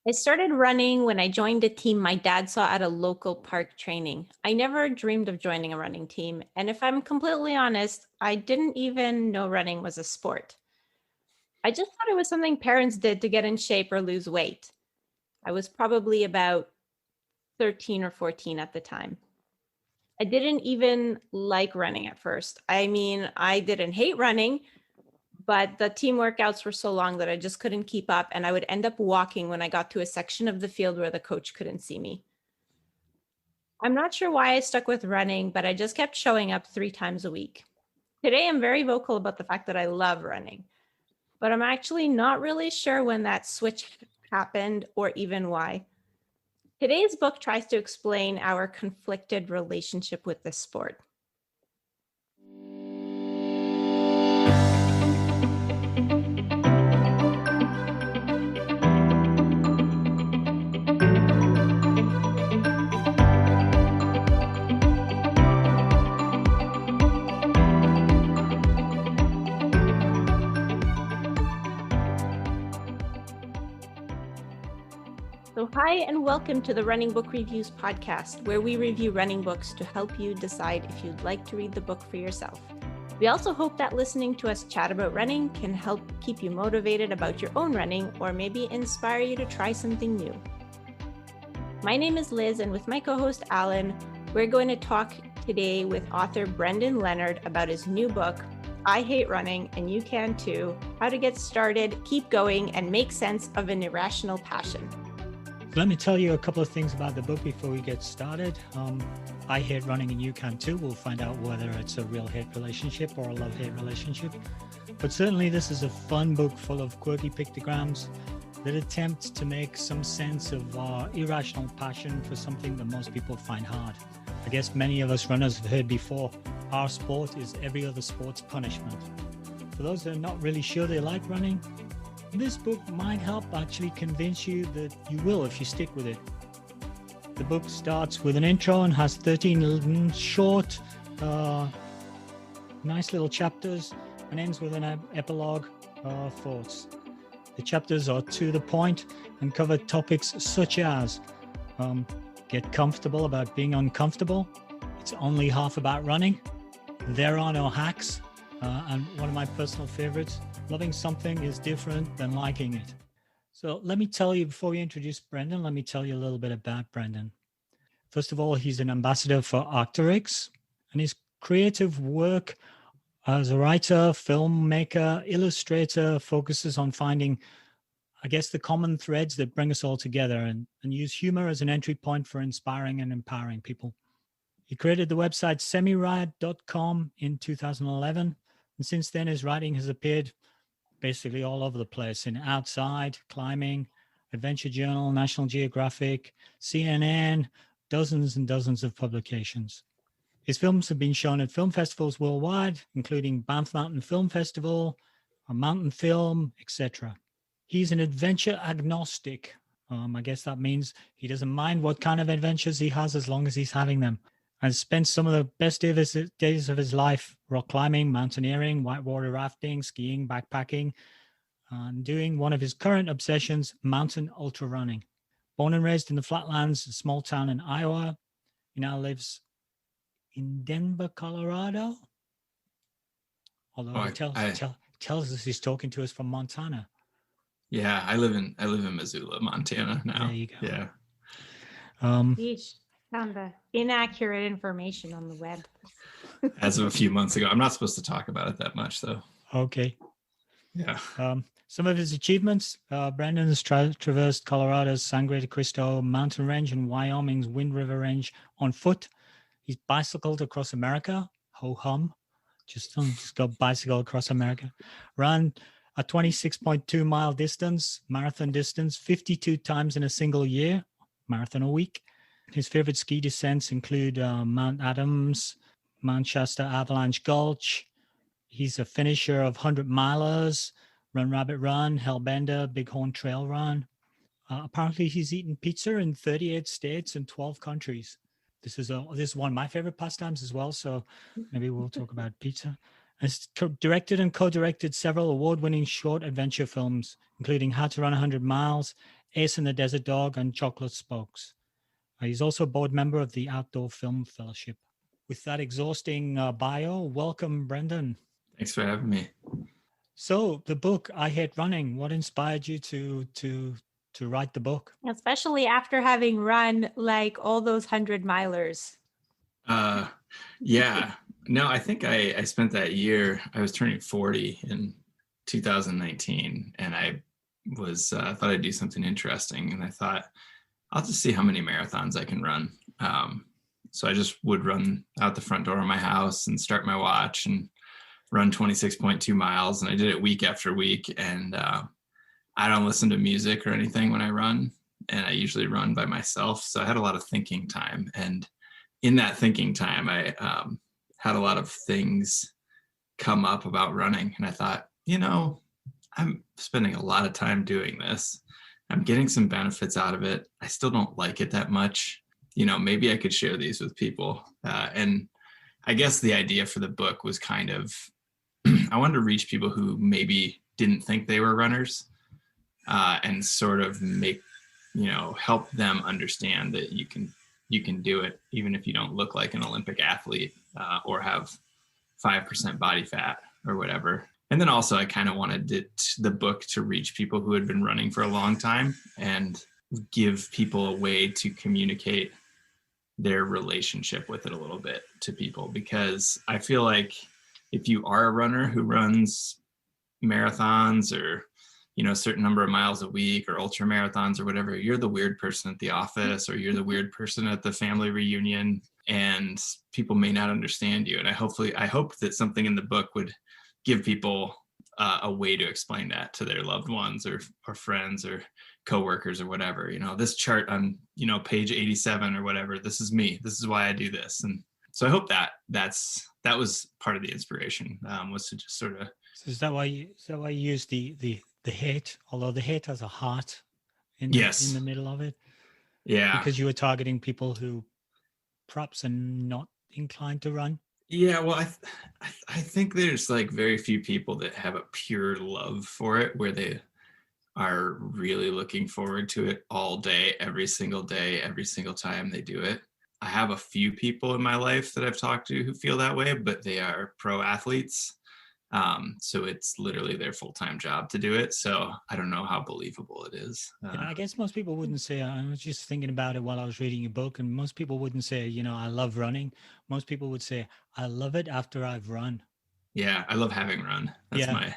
I started running when I joined a team my dad saw at a local park training. I never dreamed of joining a running team. And if I'm completely honest, I didn't even know running was a sport. I just thought it was something parents did to get in shape or lose weight. I was probably about 13 or 14 at the time. I didn't even like running at first. I mean, I didn't hate running, but the team workouts were so long that I just couldn't keep up. And I would end up walking when I got to a section of the field where the coach couldn't see me. I'm not sure why I stuck with running, but I just kept showing up 3 times a week. Today, I'm very vocal about the fact that I love running, but I'm actually not really sure when that switch happened or even why. Today's book tries to explain our conflicted relationship with this sport. So, hi, and welcome to the Running Book Reviews podcast, where we review running books to help you decide if you'd like to read the book for yourself. We also hope that listening to us chat about running can help keep you motivated about your own running or maybe inspire you to try something new. My name is Liz, and with my co-host Alan, we're going to talk today with author Brendan Leonard about his new book, I Hate Running and You Can Too, How to Get Started, Keep Going, and Make Sense of an Irrational Passion. Let me tell you a couple of things about the book before we get started. I Hate Running and You Can Too. We'll find out whether it's a real hate relationship or a love-hate relationship. But certainly this is a fun book full of quirky pictograms that attempt to make some sense of our irrational passion for something that most people find hard. I guess many of us runners have heard before, our sport is every other sport's punishment. For those that are not really sure they like running, this book might help actually convince you that you will if you stick with it. The book starts with an intro and has 13 short, nice little chapters and ends with an epilogue thoughts. The chapters are to the point and cover topics such as get comfortable about being uncomfortable. It's only half about running. There are no hacks. And one of my personal favorites, loving something is different than liking it. So let me tell you, before we introduce Brendan, let me tell you a little bit about Brendan. First of all, he's an ambassador for Arc'teryx, and his creative work as a writer, filmmaker, illustrator focuses on finding, I guess, the common threads that bring us all together and use humor as an entry point for inspiring and empowering people. He created the website semiride.com in 2011. And since then, his writing has appeared basically all over the place in Outside, Climbing, Adventure Journal, National Geographic, CNN, dozens and dozens of publications. His films have been shown at film festivals worldwide, including Banff Mountain Film Festival, a Mountain Film, etc. He's an adventure agnostic. I guess that means he doesn't mind what kind of adventures he has as long as he's having them. And spent some of the best days of his life rock climbing, mountaineering, whitewater rafting, skiing, backpacking, and doing one of his current obsessions, mountain ultra running. Born and raised in the flatlands, a small town in Iowa, he now lives in Denver, Colorado. Although he tells us he's talking to us from Montana. Yeah, I live in Missoula, Montana now. There you go. Yeah. Found the inaccurate information on the web. As of a few months ago. I'm not supposed to talk about it that much, though. Okay. Yeah. Some of his achievements, Brendan has traversed Colorado's Sangre de Cristo mountain range and Wyoming's Wind River Range on foot. He's bicycled across America. Ho-hum. Just go bicycle across America. Run a 26.2 mile distance, marathon distance, 52 times in a single year, marathon a week. His favorite ski descents include Mount Adams, Mount Shasta Avalanche Gulch. He's a finisher of 100-milers, Run Rabbit Run, Hellbender, Bighorn Trail Run. Apparently, he's eaten pizza in 38 states and 12 countries. This is one of my favorite pastimes as well, so maybe we'll talk about pizza. He's directed and co-directed several award-winning short adventure films, including How to Run 100 Miles Ace and the Desert Dog, and Chocolate Spokes. He's also a board member of the Outdoor Film Fellowship. With that exhausting bio, welcome, Brendan. Thanks for having me. So the book, I Hate Running, what inspired you to write the book? Especially after having run like all those 100-milers. Yeah. No, I think I spent that year, I was turning 40 in 2019, and I was thought I'd do something interesting, and I thought I'll just see how many marathons I can run. So I just would run out the front door of my house and start my watch and run 26.2 miles. And I did it week after week. And I don't listen to music or anything when I run. And I usually run by myself. So I had a lot of thinking time. And in that thinking time, I had a lot of things come up about running. And I thought, I'm spending a lot of time doing this. I'm getting some benefits out of it. I still don't like it that much. Maybe I could share these with people. And I guess the idea for the book was kind of, I wanted to reach people who maybe didn't think they were runners, and sort of make, help them understand that you can do it, even if you don't look like an Olympic athlete, or have 5% body fat or whatever. And then also I kind of wanted the book to reach people who had been running for a long time and give people a way to communicate their relationship with it a little bit to people. Because I feel like if you are a runner who runs marathons or, a certain number of miles a week or ultra marathons or whatever, you're the weird person at the office, or you're the weird person at the family reunion, and people may not understand you. And I hope that something in the book would give people a way to explain that to their loved ones or friends or coworkers or whatever. This chart on, page 87 or whatever, this is me. This is why I do this. And so I hope that was part of the inspiration, was to just sort of. So is that why you use the hate, although the hate has a heart in the middle of it? Yeah. Because you were targeting people who perhaps are not inclined to run? Yeah, well, I think there's like very few people that have a pure love for it, where they are really looking forward to it all day, every single time they do it. I have a few people in my life that I've talked to who feel that way, but they are pro athletes. So it's literally their full-time job to do it. So I don't know how believable it is. I guess most people wouldn't say, I was just thinking about it while I was reading your book, and most people wouldn't say, I love running. Most people would say, I love it after I've run. Yeah, I love having run. That's I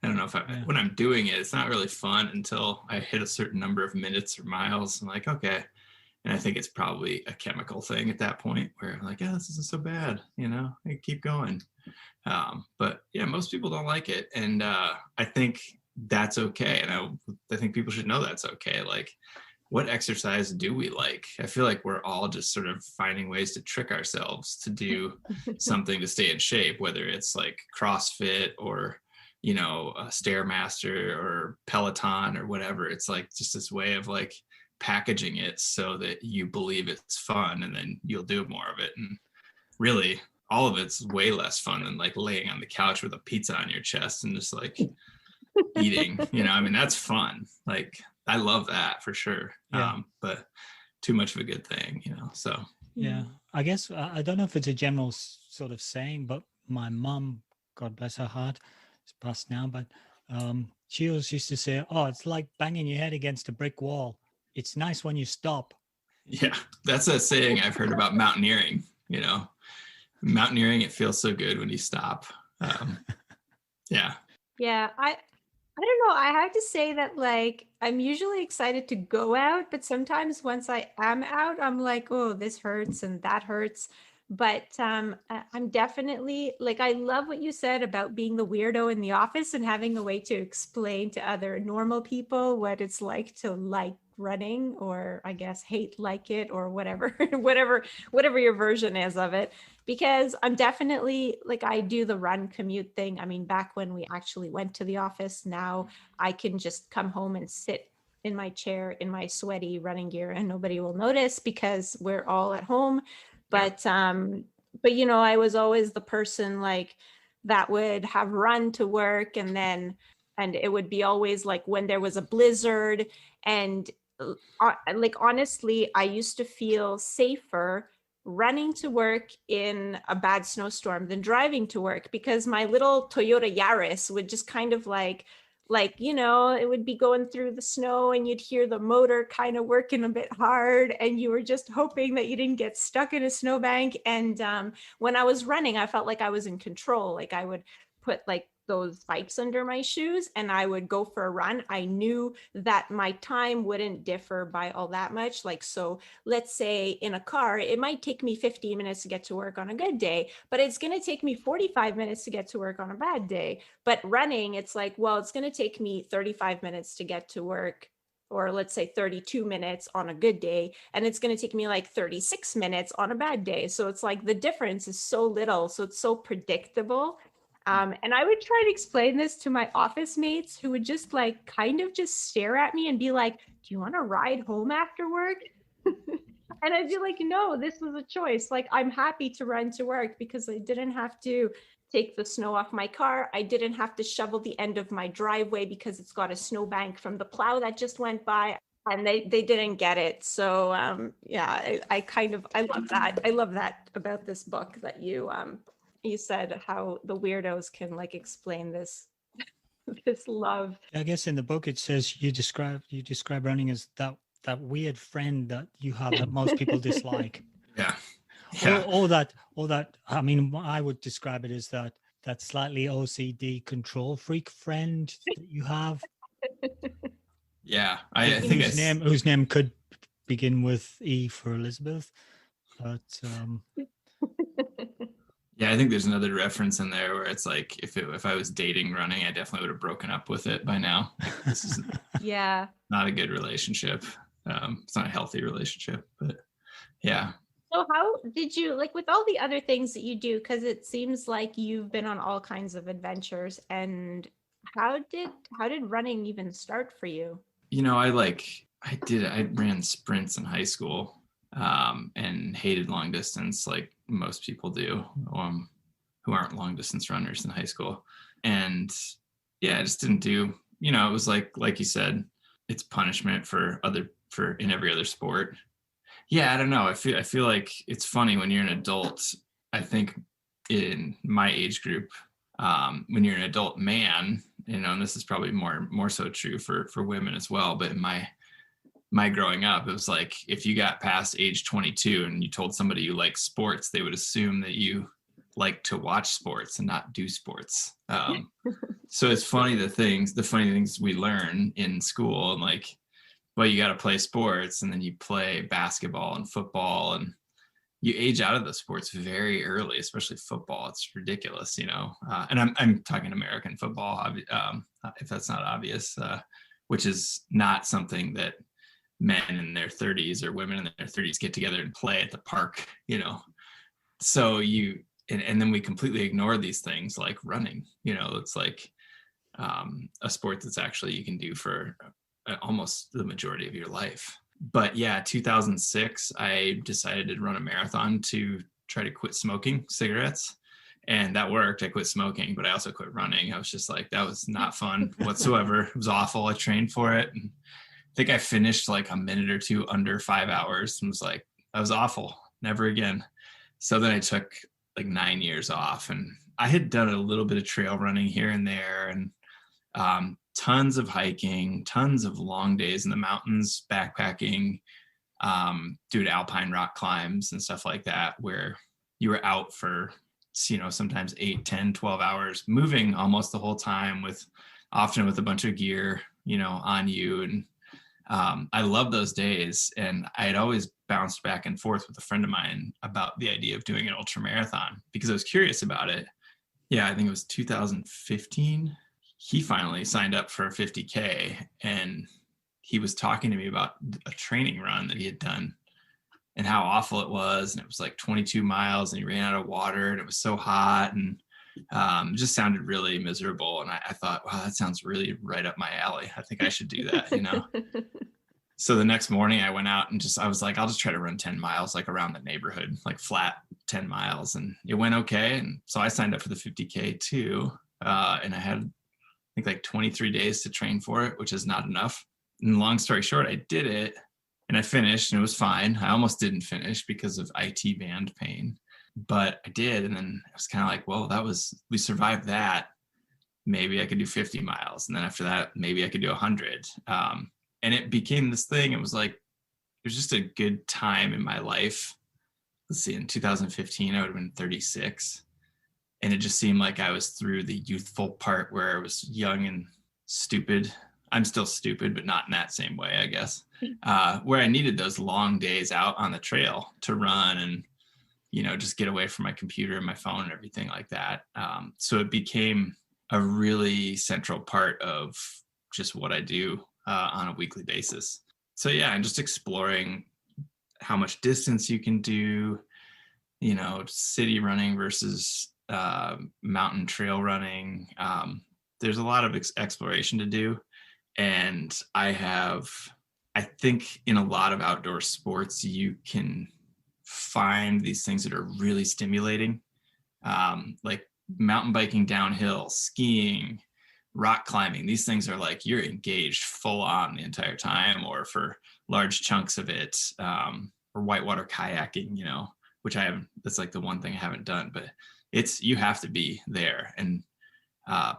don't know if when I'm doing it, it's not really fun until I hit a certain number of minutes or miles. I'm like, okay. And I think it's probably a chemical thing at that point where I'm like, this isn't so bad. I keep going. But yeah, most people don't like it. And I think that's okay. And I think people should know that's okay. Like, what exercise do we like? I feel like we're all just sort of finding ways to trick ourselves to do something to stay in shape, whether it's like CrossFit or, a Stairmaster or Peloton or whatever. It's like just this way of like packaging it so that you believe it's fun, and then you'll do more of it. And really, all of it's way less fun than like laying on the couch with a pizza on your chest and just like eating, that's fun. Like, I love that for sure. Yeah. But too much of a good thing, so. Yeah, I guess, I don't know if it's a general sort of saying, but my mom, God bless her heart, is passed now, but she always used to say, it's like banging your head against a brick wall. It's nice when you stop. Yeah, that's a saying I've heard about mountaineering. Mountaineering, it feels so good when you stop. Yeah. Yeah, I don't know. I have to say that, like, I'm usually excited to go out, but sometimes once I am out, I'm like, oh, this hurts and that hurts. But I'm definitely, like, I love what you said about being the weirdo in the office and having a way to explain to other normal people what it's like to like running, or I guess hate like it, or whatever, whatever your version is of it. Because I'm definitely, like, I do the run commute thing. I mean, back when we actually went to the office, now I can just come home and sit in my chair in my sweaty running gear and nobody will notice because we're all at home. But I was always the person like that would have run to work and then And it would be always like when there was a blizzard. And like, honestly, I used to feel safer running to work in a bad snowstorm than driving to work, because my little Toyota Yaris would just kind of like, you know, it would be going through the snow and you'd hear the motor kind of working a bit hard, and you were just hoping that you didn't get stuck in a snowbank. And when I was running, I felt like I was in control. Like, I would put like those spikes under my shoes and I would go for a run. I knew that my time wouldn't differ by all that much. Like, so let's say in a car, it might take me 15 minutes to get to work on a good day, but it's going to take me 45 minutes to get to work on a bad day. But running, it's like, well, it's going to take me 35 minutes to get to work, or let's say 32 minutes on a good day, and it's going to take me like 36 minutes on a bad day. So it's like the difference is so little, so it's so predictable. And I would try to explain this to my office mates, who would just like kind of just stare at me and be like, do you want to ride home after work? And I'd be like, no, this was a choice. Like, I'm happy to run to work because I didn't have to take the snow off my car. I didn't have to shovel the end of my driveway because it's got a snowbank from the plow that just went by. And they didn't get it. So yeah, I love that. I love that about this book, that you said how the weirdos can like explain this this love. I guess in the book it says you describe running as that weird friend that you have that most people dislike. Yeah. Or that I mean, I would describe it as that slightly OCD control freak friend that you have. Yeah, I think whose name could begin with E for Elizabeth, but yeah, I think there's another reference in there where it's like, if I was dating running, I definitely would have broken up with it by now. Like, this is yeah, not a good relationship. It's not a healthy relationship, but yeah. So how did you, like, with all the other things that you do, because it seems like you've been on all kinds of adventures, and how did running even start for you? You know, I ran sprints in high school, and hated long distance, like most people do, who aren't long distance runners in high school. And yeah, I just didn't do, you know, it was like you said, it's punishment for in every other sport. Yeah, I don't know. I feel like it's funny when you're an adult. I think in my age group, when you're an adult man, you know, and this is probably more so true for women as well, but in my growing up, it was like, if you got past age 22 and you told somebody you like sports, they would assume that you like to watch sports and not do sports. So it's funny, the funny things we learn in school, and like, well, you got to play sports, and then you play basketball and football, and you age out of the sports very early, especially football. It's ridiculous, you know. And I'm talking American football, if that's not obvious, which is not something that men in their 30s or women in their 30s get together and play at the park, you know. So and then we completely ignore these things like running, you know. It's like a sport that's actually you can do for almost the majority of your life. But yeah, 2006, I decided to run a marathon to try to quit smoking cigarettes. And that worked. I quit smoking, but I also quit running. I was just like, that was not fun whatsoever. It was awful. I trained for it. And I think I finished like a minute or two under 5 hours, and was like, that was awful. Never again. So then I took like 9 years off, and I had done a little bit of trail running here and there, and tons of hiking, tons of long days in the mountains, backpacking, doing alpine rock climbs and stuff like that, where you were out for, you know, sometimes 8, 10, 12 hours, moving almost the whole time, often with a bunch of gear, you know, on you. And I love those days. And I had always bounced back and forth with a friend of mine about the idea of doing an ultra marathon because I was curious about it. Yeah, I think it was 2015. He finally signed up for a 50K, and he was talking to me about a training run that he had done and how awful it was. And it was like 22 miles, and he ran out of water, and it was so hot, and it just sounded really miserable. And I thought, wow, that sounds really right up my alley. I think I should do that, you know? So the next morning I went out and I was like, I'll just try to run 10 miles, like around the neighborhood, like flat 10 miles. And it went okay. And so I signed up for the 50K too. And I had think like 23 days to train for it, which is not enough. And long story short, I did it and I finished and it was fine. I almost didn't finish because of IT band pain, but I did. And then I was kind of like, well, we survived that. Maybe I could do 50 miles. And then after that, maybe I could do 100. And it became this thing. It was like, it was just a good time in my life. Let's see, in 2015, I would have been 36. And it just seemed like I was through the youthful part where I was young and stupid. I'm still stupid, but not in that same way, I guess. Where I needed those long days out on the trail to run and, just get away from my computer and my phone and everything like that. So it became a really central part of just what I do on a weekly basis. So yeah, I'm just exploring how much distance you can do, city running versus mountain trail running. There's a lot of exploration to do. And I think in a lot of outdoor sports, you can find these things that are really stimulating, like mountain biking downhill, skiing, rock climbing. These things are like you're engaged full on the entire time, or for large chunks of it, or whitewater kayaking, which I haven't, that's like the one thing I haven't done, but you have to be there and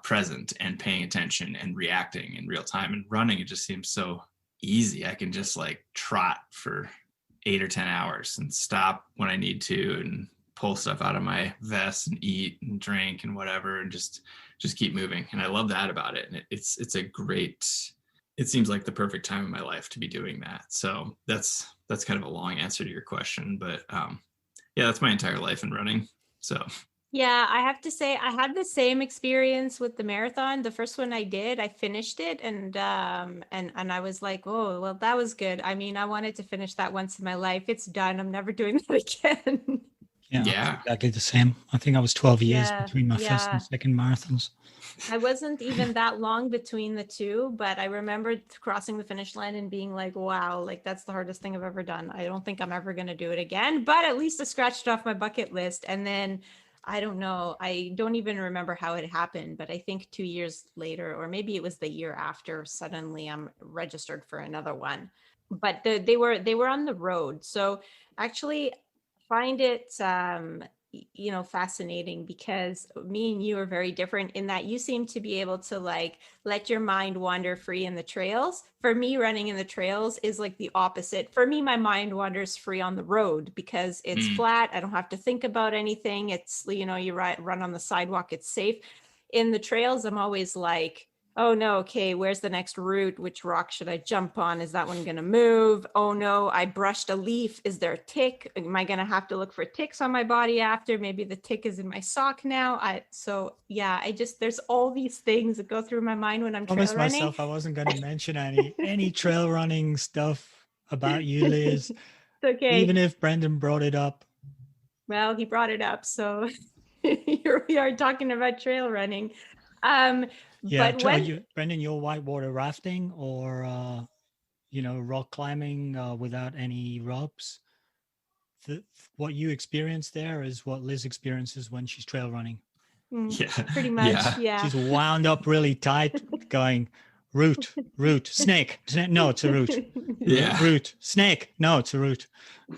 present and paying attention and reacting in real time. And running, it just seems so easy. I can just like trot for 8 or 10 hours and stop when I need to and pull stuff out of my vest and eat and drink and whatever, and just keep moving. And I love that about it. And it seems like the perfect time in my life to be doing that. So that's kind of a long answer to your question, but yeah, that's my entire life in running. So yeah, I have to say I had the same experience with the marathon. The first one I did, I finished it, and I was like, oh, well, that was good. I mean, I wanted to finish that once in my life. It's done. I'm never doing that again. Yeah, exactly the same. I think I was 12 years between my first and second marathons. I wasn't even that long between the two, but I remember crossing the finish line and being like, wow, like that's the hardest thing I've ever done. I don't think I'm ever going to do it again, but at least I scratched it off my bucket list. And then I don't know, I don't even remember how it happened, but I think 2 years later, or maybe it was the year after, suddenly I'm registered for another one. But they were on the road. So actually find it fascinating, because me and you are very different in that you seem to be able to like let your mind wander free in the trails. For me, running in the trails is like the opposite. For me, my mind wanders free on the road because it's flat. I don't have to think about anything. It's, you run on the sidewalk, it's safe. In the trails, I'm always like, oh no, okay, where's the next route? Which rock should I jump on? Is that one going to move? Oh no, I brushed a leaf. Is there a tick? Am I going to have to look for ticks on my body after? Maybe the tick is in my sock now. There's all these things that go through my mind when I'm trail running. I promised myself I wasn't going to mention any trail running stuff about you, Liz. It's okay. Even if Brendan brought it up. Well, he brought it up. So here we are talking about trail running. Yeah, but Brendan, you're whitewater rafting or, rock climbing without any ropes. What you experience there is what Liz experiences when she's trail running. Yeah, pretty much. Yeah. She's wound up really tight, going root, snake. No, it's a root. Yeah. Root, snake. No, it's a root.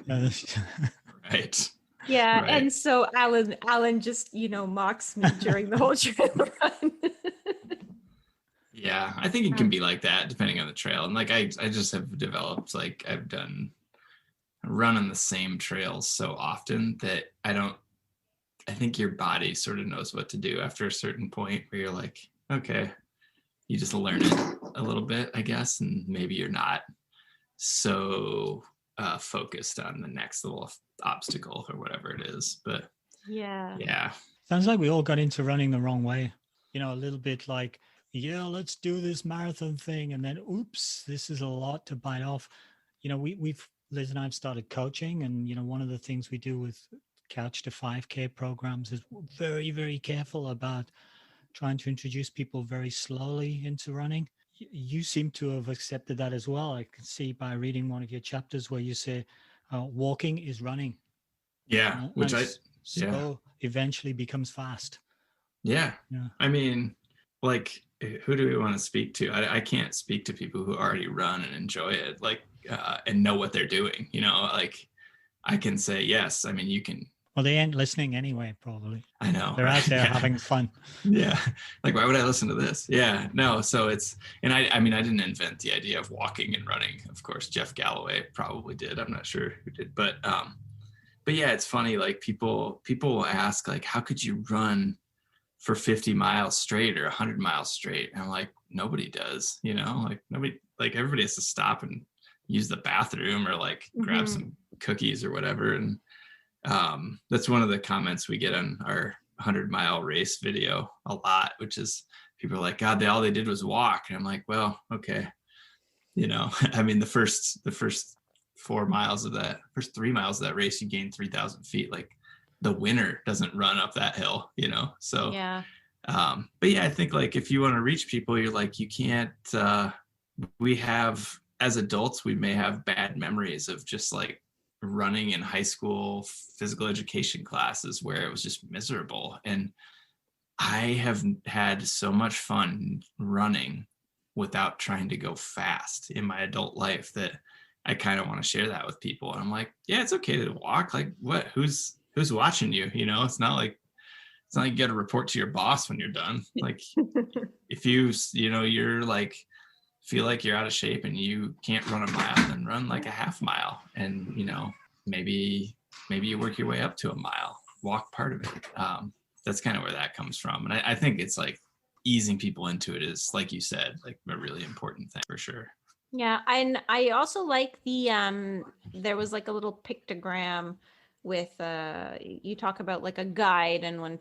Right. Yeah, right. And so Alan just mocks me during the whole trail run. Yeah, I think it can be like that depending on the trail. And like I just have developed, like I've run on the same trails so often that I think your body sort of knows what to do after a certain point where you're like, okay, you just learn it a little bit, I guess, and maybe you're not so focused on the next little obstacle or whatever it is. But yeah. Sounds like we all got into running the wrong way. A little bit like, yeah, let's do this marathon thing. And then, oops, this is a lot to bite off. Liz and I have started coaching. And, one of the things we do with Couch to 5K programs is very, very careful about trying to introduce people very slowly into running. You seem to have accepted that as well. I can see by reading one of your chapters where you say walking is running. Yeah, eventually becomes fast. Yeah. I mean, like, who do we want to speak to? I can't speak to people who already run and enjoy it, like, and know what they're doing, like I can say, yes, I mean, you can. Well, they ain't listening anyway, probably. I know. They're right? out there Yeah. having fun. Yeah. Like, why would I listen to this? Yeah, no. So it's, and I mean, I didn't invent the idea of walking and running. Of course, Jeff Galloway probably did. I'm not sure who did, but yeah, it's funny. Like people will ask, like, how could you run for 50 miles straight or 100 miles straight? And I'm like, nobody does, like nobody, like everybody has to stop and use the bathroom or like grab some cookies or whatever. And that's one of the comments we get on our 100-mile race video a lot, which is people are like, God, all they did was walk. And I'm like, well, okay. I mean, the first 4 miles of that, first 3 miles of that race, you gain 3,000 feet. Like the winner doesn't run up that hill, So, Yeah. But yeah, I think like if you want to reach people, you're like, you can't, we have, as adults, we may have bad memories of just like running in high school physical education classes where it was just miserable. And I have had so much fun running without trying to go fast in my adult life that I kind of want to share that with people. And I'm like, yeah, it's okay to walk. Like what, who's watching you? It's not like you got to report to your boss when you're done. Like if you're like, feel like you're out of shape and you can't run a mile, then run like a half mile. And, maybe you work your way up to a mile, walk part of it. That's kind of where that comes from. And I think it's like easing people into it is, like you said, like a really important thing for sure. Yeah. And I also like there was like a little pictogram with, you talk about like a guide. And when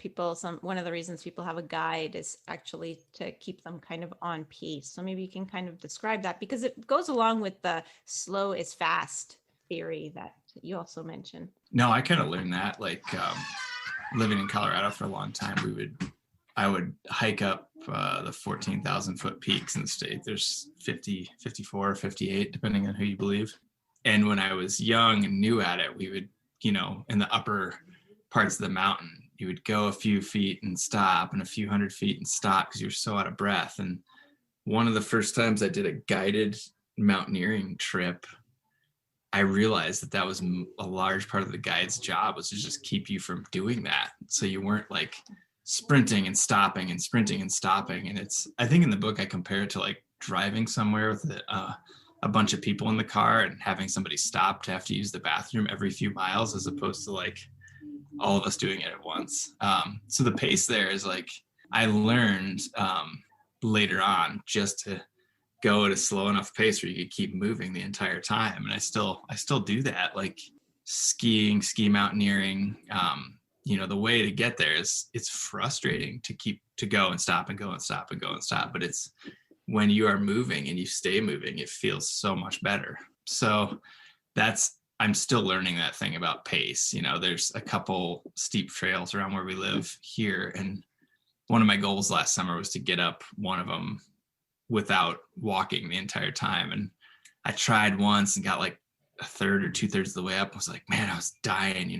one of the reasons people have a guide is actually to keep them kind of on pace. So maybe you can kind of describe that because it goes along with the slow is fast theory that you also mentioned. No, I kind of learned that like living in Colorado for a long time, I would hike up the 14,000 foot peaks in the state. There's 50, 54, 58, depending on who you believe. And when I was young and new at it, we would, in the upper parts of the mountain, you would go a few feet and stop and a few hundred feet and stop because you're so out of breath. And one of the first times I did a guided mountaineering trip, I realized that was a large part of the guide's job, was to just keep you from doing that. So you weren't like sprinting and stopping and sprinting and stopping. And I think in the book, I compare it to like driving somewhere with a bunch of people in the car and having somebody stop to have to use the bathroom every few miles, as opposed to like all of us doing it at once. So the pace there is like, I learned later on just to go at a slow enough pace where you could keep moving the entire time. And I still do that, like ski mountaineering. The way to get there is, it's frustrating to go and stop and go and stop and go and stop. But it's when you are moving and you stay moving, it feels so much better. So I'm still learning that thing about pace. There's a couple steep trails around where we live here. And one of my goals last summer was to get up one of them without walking the entire time. And I tried once and got like a third or 2/3 of the way up. I was like, man, I was dying,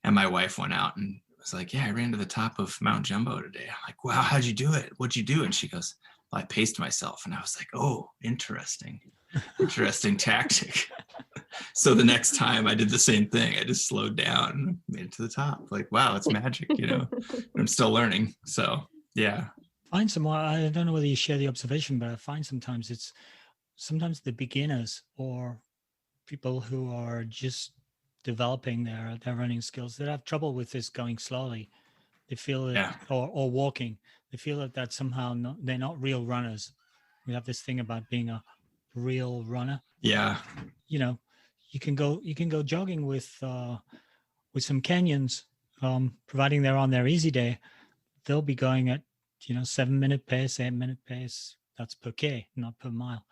and my wife went out and was like, yeah, I ran to the top of Mount Jumbo today. I'm like, wow, how'd you do it? What'd you do? And she goes, well, I paced myself. And I was like, oh, interesting tactic. So the next time I did the same thing. I just slowed down and made it to the top. Like, wow, it's magic, I'm still learning. So yeah. I don't know whether you share the observation, but I find sometimes the beginners or people who are just developing their running skills that have trouble with this going slowly. They feel that, or walking, they feel that somehow they're not real runners. We have this thing about being a real runner. Yeah. You can go jogging with some Kenyans, providing they're on their easy day. They'll be going at 7-minute pace, 8-minute pace. That's per K, not per mile.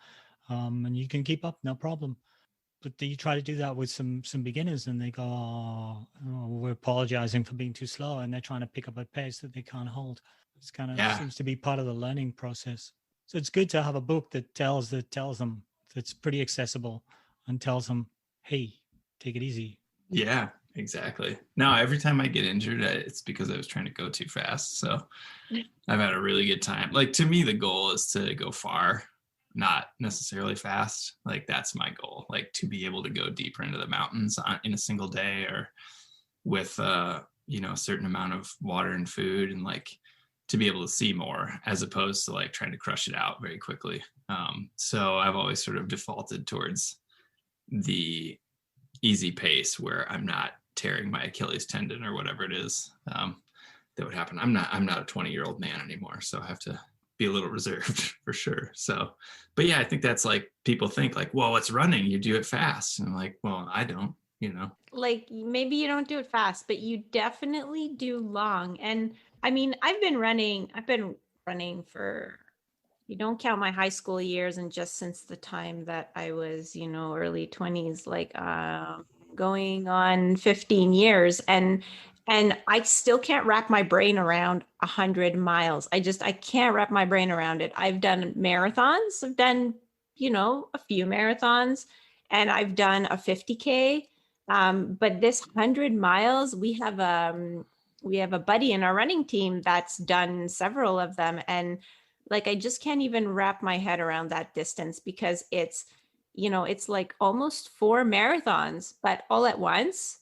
And you can keep up, no problem. But you try to do that with some beginners and they go, oh, we're apologizing for being too slow. And they're trying to pick up a pace that they can't hold. It's kind of seems to be part of the learning process. So it's good to have a book that tells them, that's pretty accessible and tells them, hey, take it easy. Yeah. Exactly. No, every time I get injured, it's because I was trying to go too fast. So I've had a really good time. Like, to me, the goal is to go far, not necessarily fast. Like, that's my goal, like to be able to go deeper into the mountains in a single day, or with a certain amount of water and food, and like to be able to see more, as opposed to like trying to crush it out very quickly. So I've always sort of defaulted towards the easy pace where I'm not tearing my Achilles tendon or whatever it is that would happen. I'm not a 20-year-old man anymore, so I have to be a little reserved for sure. So, but yeah, I think that's like, people think like, well, it's running, you do it fast. And I'm like, well, I don't, Like maybe you don't do it fast, but you definitely do long. And I mean, I've been running for, you don't count my high school years, and just since the time that I was, early 20s, like going on 15 years. And I still can't wrap my brain around 100 miles. I can't wrap my brain around it. I've done marathons. I've done, a few marathons, and I've done a 50K. But this 100 miles, we have a buddy in our running team that's done several of them. And like, I just can't even wrap my head around that distance, because it's like almost 4 marathons, but all at once.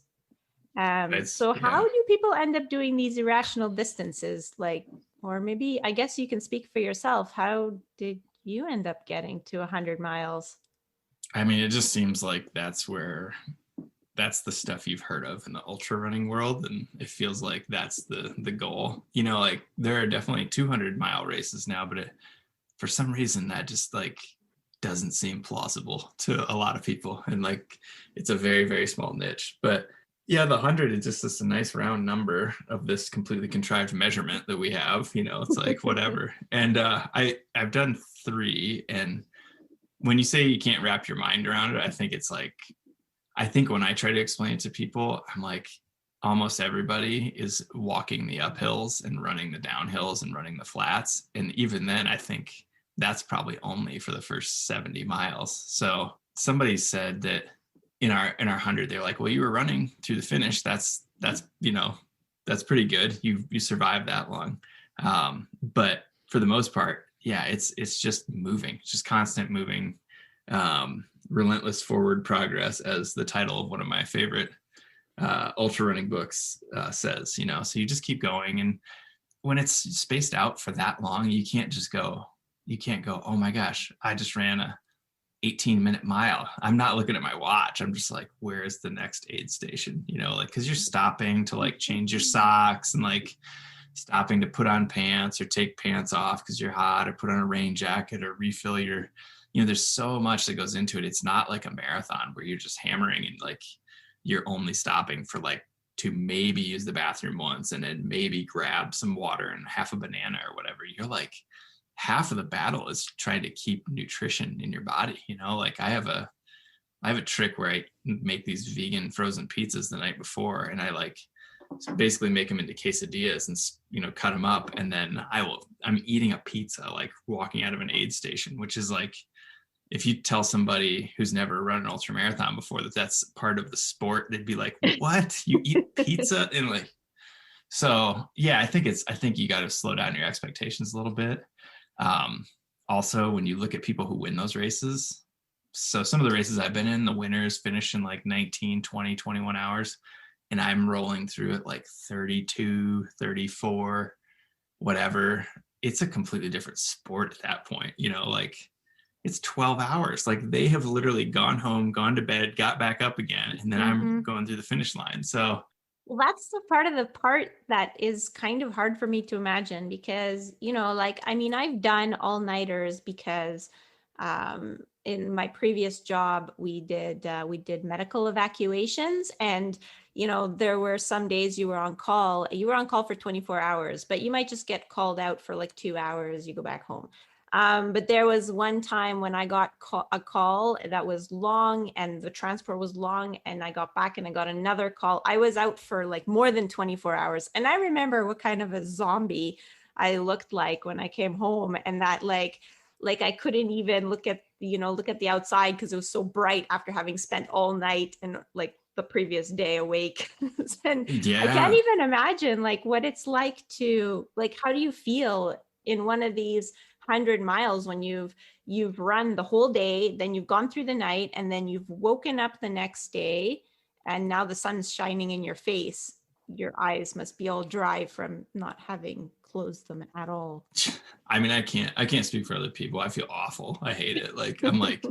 So how do people end up doing these irrational distances? Like, or maybe, I guess you can speak for yourself. How did you end up getting to 100 miles? I mean, it just seems like that's the stuff you've heard of in the ultra running world, and it feels like that's the goal. Like, there are definitely 200-mile races now, but for some reason that just like doesn't seem plausible to a lot of people, and like it's a very, very small niche. But yeah, the 100 is just a nice round number of this completely contrived measurement that we have. It's like whatever. And I've done 3, and when you say you can't wrap your mind around it, I think when I try to explain it to people, I'm like, almost everybody is walking the uphills and running the downhills and running the flats. And even then, I think that's probably only for the first 70 miles. So somebody said that in our 100, they're like, well, you were running through the finish. That's pretty good. You survived that long. But for the most part, yeah, it's just moving, it's just constant moving. Relentless forward progress, as the title of one of my favorite ultra running books says. So you just keep going, and when it's spaced out for that long, you can't go, oh my gosh, I just ran a 18-minute mile. I'm not looking at my watch. I'm just like, where's the next aid station? Like, because you're stopping to like change your socks, and like stopping to put on pants or take pants off because you're hot, or put on a rain jacket, or refill your, there's so much that goes into it. It's not like a marathon where you're just hammering, and like you're only stopping for like to maybe use the bathroom once, and then maybe grab some water and half a banana or whatever. You're like, half of the battle is trying to keep nutrition in your body. Like I have a trick where I make these vegan frozen pizzas the night before, and I like basically make them into quesadillas and cut them up, and then I'm eating a pizza like walking out of an aid station, which is like, if you tell somebody who's never run an ultra marathon before that that's part of the sport, they'd be like, what, you eat pizza? And like, so yeah, I think you got to slow down your expectations a little bit. Also, when you look at people who win those races, so some of the races I've been in, the winners finish in like 19, 20, 21 hours. And I'm rolling through it like 32, 34, whatever. It's a completely different sport at that point. Like it's 12 hours. Like they have literally gone home, gone to bed, got back up again. And then I'm going through the finish line. So well, that's the part that is kind of hard for me to imagine, because, like, I mean, I've done all-nighters because in my previous job, we did medical evacuations, and, there were some days you were on call for 24 hours, but you might just get called out for like 2 hours, you go back home. But there was one time when I got a call that was long, and the transport was long, and I got back and I got another call. I was out for like more than 24 hours. And I remember what kind of a zombie I looked like when I came home, and that like I couldn't even look at look at the outside because it was so bright after having spent all night and like the previous day awake. And I can't Yeah. even imagine like what it's like to like, how do you feel in one of these 100 miles when you've run the whole day, then you've gone through the night, and then you've woken up the next day, and now the sun's shining in your face. Your eyes must be all dry from not having closed them at all. I mean, I can't speak for other people. I feel awful. I hate it. Like, I'm like,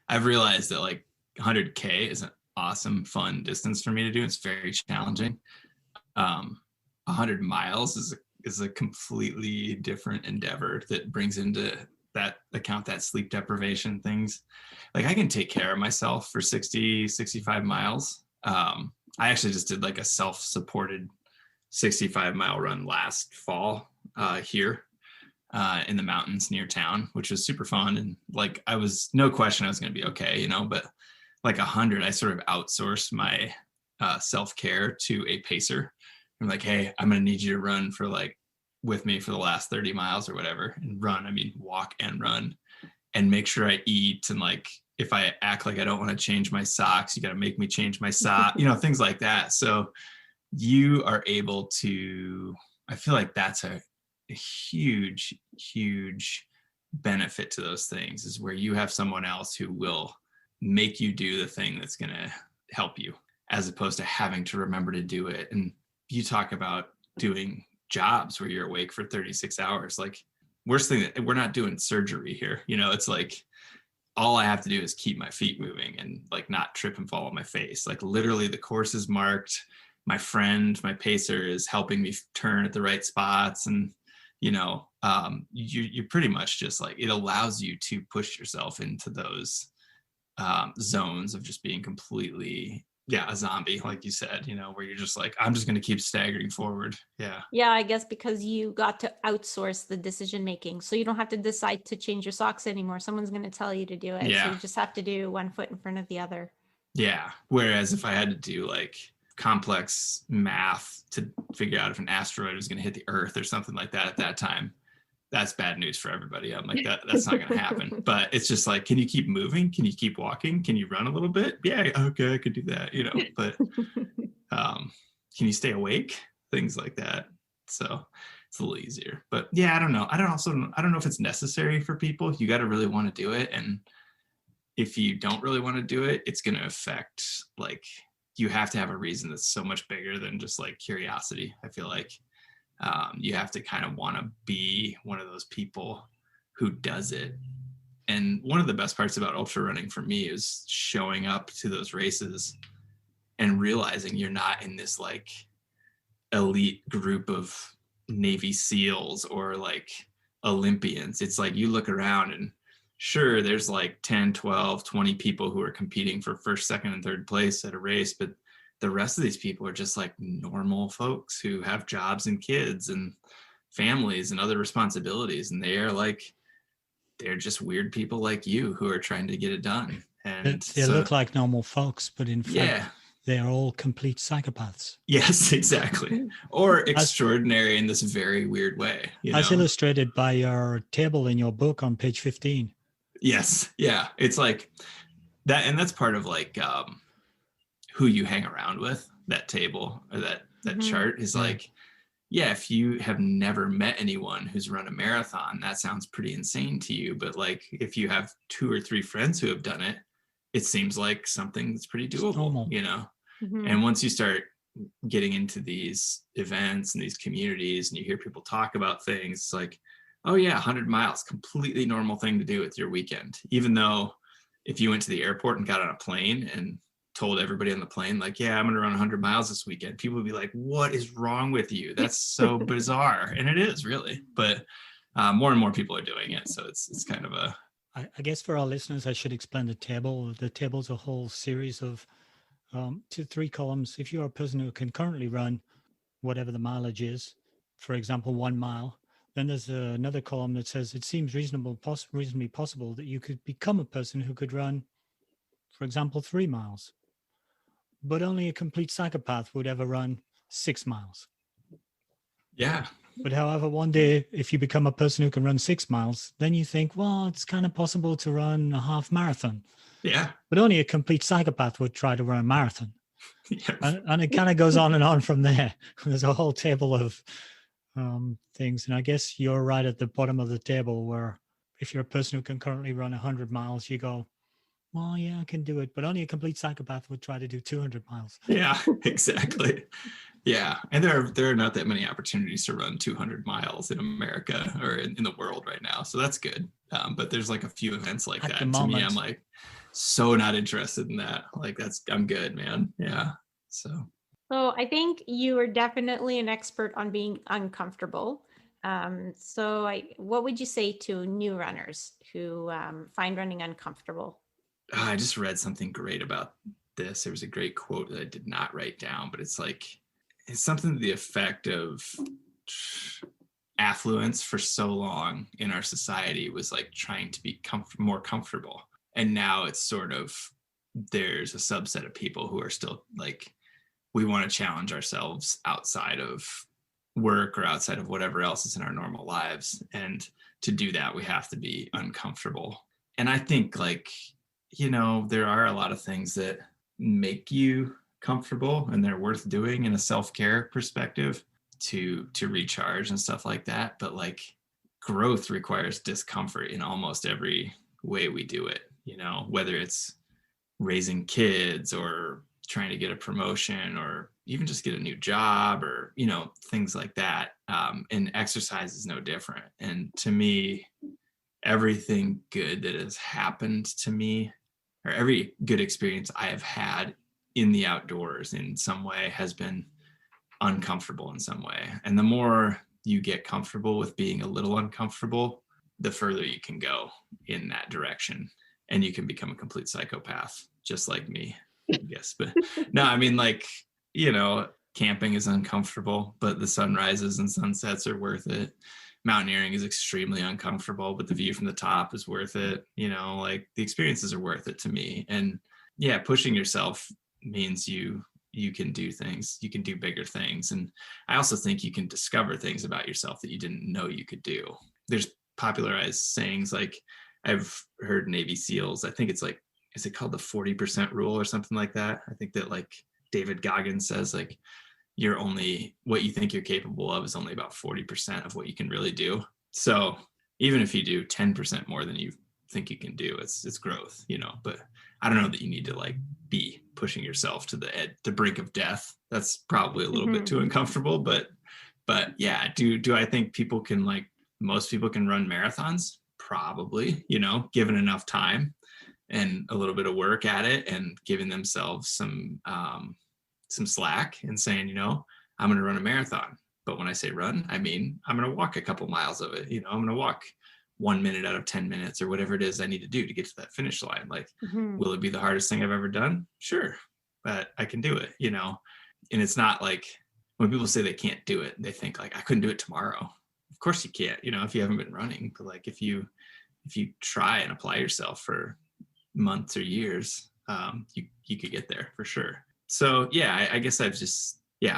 I've realized that like 100K is an awesome, fun distance for me to do. It's very challenging. 100 miles is a completely different endeavor that brings into that account that sleep deprivation things. Like, I can take care of myself for 60, 65 miles. I actually just did like a self-supported 65-mile run last fall here in the mountains near town, which was super fun. And like, I was no question I was going to be okay, but like 100, I sort of outsourced my self-care to a pacer. I'm like, hey, I'm going to need you to run for like with me for the last 30 miles or whatever. And run, I mean, walk and run, and make sure I eat. And like, if I act like I don't want to change my socks, you got to make me change my sock, things like that. So you are able to, I feel like that's a huge, huge benefit to those things, is where you have someone else who will make you do the thing that's going to help you, as opposed to having to remember to do it. And you talk about doing jobs where you're awake for 36 hours. Like, worst thing, that we're not doing surgery here. It's like, all I have to do is keep my feet moving and like not trip and fall on my face. Like, literally the course is marked. My friend, my pacer, is helping me turn at the right spots. And, you pretty much just like, it allows you to push yourself into those zones of just being completely, a zombie, like you said, where you're just like, I'm just going to keep staggering forward. Yeah, I guess because you got to outsource the decision making, so you don't have to decide to change your socks anymore. Someone's going to tell you to do it. So you just have to do one foot in front of the other. Yeah. Whereas if I had to do like complex math to figure out if an asteroid was going to hit the Earth or something like that at that time, that's bad news for everybody. I'm like, that's not going to happen. But it's just like, can you keep moving? Can you keep walking? Can you run a little bit? Yeah, okay, I could do that, but can you stay awake? Things like that. So it's a little easier. But yeah, I don't know. I don't know if it's necessary for people. You got to really want to do it. And if you don't really want to do it, it's going to affect, like, you have to have a reason that's so much bigger than just like curiosity. I feel like you have to kind of want to be one of those people who does it. And one of the best parts about ultra running for me is showing up to those races and realizing you're not in this like elite group of Navy SEALs or like Olympians. It's like, you look around and sure, there's like 10, 12, 20 people who are competing for first, second, and third place at a race, but the rest of these people are just like normal folks who have jobs and kids and families and other responsibilities. And they're just weird people like you who are trying to get it done. And they look like normal folks, but in fact, they're all complete psychopaths. Yes, exactly. Or extraordinary in this very weird way. As illustrated by your table in your book on page 15. Yes. Yeah. It's like that. And that's part of like who you hang around with. That table or that chart is like, if you have never met anyone who's run a marathon, that sounds pretty insane to you. But like, if you have 2 or 3 friends who have done it, it seems like something that's pretty doable, And once you start getting into these events and these communities and you hear people talk about things, it's like, oh yeah, 100 miles, completely normal thing to do with your weekend. Even though if you went to the airport and got on a plane and told everybody on the plane, like, yeah, I'm going to run 100 miles this weekend, people would be like, what is wrong with you? That's so bizarre. And it is really, but more and more people are doing it. So it's kind of a, I guess for our listeners, I should explain the table. The table is a whole series of 2 to 3 columns. If you're a person who can currently run whatever the mileage is, for example, 1 mile, then there's another column that says it seems reasonably possible that you could become a person who could run, for example, 3 miles. But only a complete psychopath would ever run 6 miles. Yeah. But however, one day, if you become a person who can run 6 miles, then you think, well, it's kind of possible to run a half marathon. Yeah. But only a complete psychopath would try to run a marathon. Yeah. And it kind of goes on and on from there. There's a whole table of things. And I guess you're right at the bottom of the table where if you're a person who can currently run 100 miles, you go, well, yeah, I can do it. But only a complete psychopath would try to do 200 miles. Yeah, exactly. Yeah. And there are not that many opportunities to run 200 miles in America or in the world right now. So that's good. But there's like a few events like At that. the To me, moment. I'm like so not interested in that. Like I'm good, man. Yeah. So I think you are definitely an expert on being uncomfortable. What would you say to new runners who find running uncomfortable? I just read something great about this. There was a great quote that I did not write down, but it's something to the effect of affluence for so long in our society was like trying to be more comfortable. And now it's sort of, there's a subset of people who are still like, we want to challenge ourselves outside of work or outside of whatever else is in our normal lives. And to do that, we have to be uncomfortable. And I think like, there are a lot of things that make you comfortable and they're worth doing in a self-care perspective to recharge and stuff like that. But like growth requires discomfort in almost every way we do it, whether it's raising kids or trying to get a promotion or even just get a new job or, things like that. And exercise is no different. And to me, everything good that has happened to me or every good experience I have had in the outdoors in some way has been uncomfortable in some way. And the more you get comfortable with being a little uncomfortable, the further you can go in that direction. And you can become a complete psychopath, just like me, I guess. But no, I mean, like, camping is uncomfortable, but the sunrises and sunsets are worth it. Mountaineering is extremely uncomfortable, but the view from the top is worth it. Like the experiences are worth it to me. And yeah, pushing yourself means you can do things, you can do bigger things. And I also think you can discover things about yourself that you didn't know you could do. There's popularized sayings like I've heard Navy SEALs, I think it's like, is it called the 40% rule or something like that? I think that like David Goggins says like, what you think you're capable of is only about 40% of what you can really do. So even if you do 10% more than you think you can do, it's growth, but I don't know that you need to like be pushing yourself to the brink of death. That's probably a little bit too uncomfortable, but yeah, do I think most people can run marathons? Probably, given enough time and a little bit of work at it and giving themselves some slack and saying, I'm going to run a marathon. But when I say run, I mean, I'm going to walk a couple miles of it. I'm going to walk 1 minute out of 10 minutes or whatever it is I need to do to get to that finish line. Like, will it be the hardest thing I've ever done? Sure. But I can do it, and it's not like when people say they can't do it, they think like, I couldn't do it tomorrow. Of course you can't, if you haven't been running, but like, if you try and apply yourself for months or years, you could get there for sure. So yeah, I guess I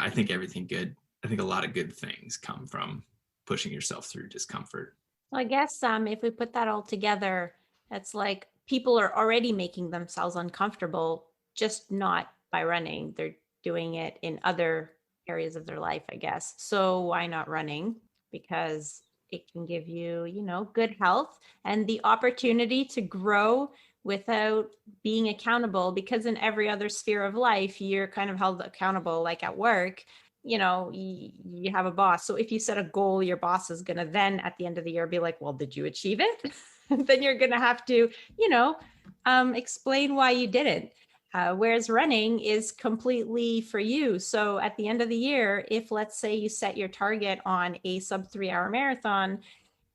think everything good. I think a lot of good things come from pushing yourself through discomfort. Well, I guess if we put that all together, it's like people are already making themselves uncomfortable, just not by running. They're doing it in other areas of their life, I guess. So why not running? Because it can give you, good health and the opportunity to grow without being accountable, because in every other sphere of life, you're kind of held accountable, like at work, you have a boss. So if you set a goal, your boss is going to then at the end of the year be like, well, did you achieve it? Then you're going to have to, explain why you didn't. Whereas running is completely for you. So at the end of the year, if let's say you set your target on a sub 3-hour marathon,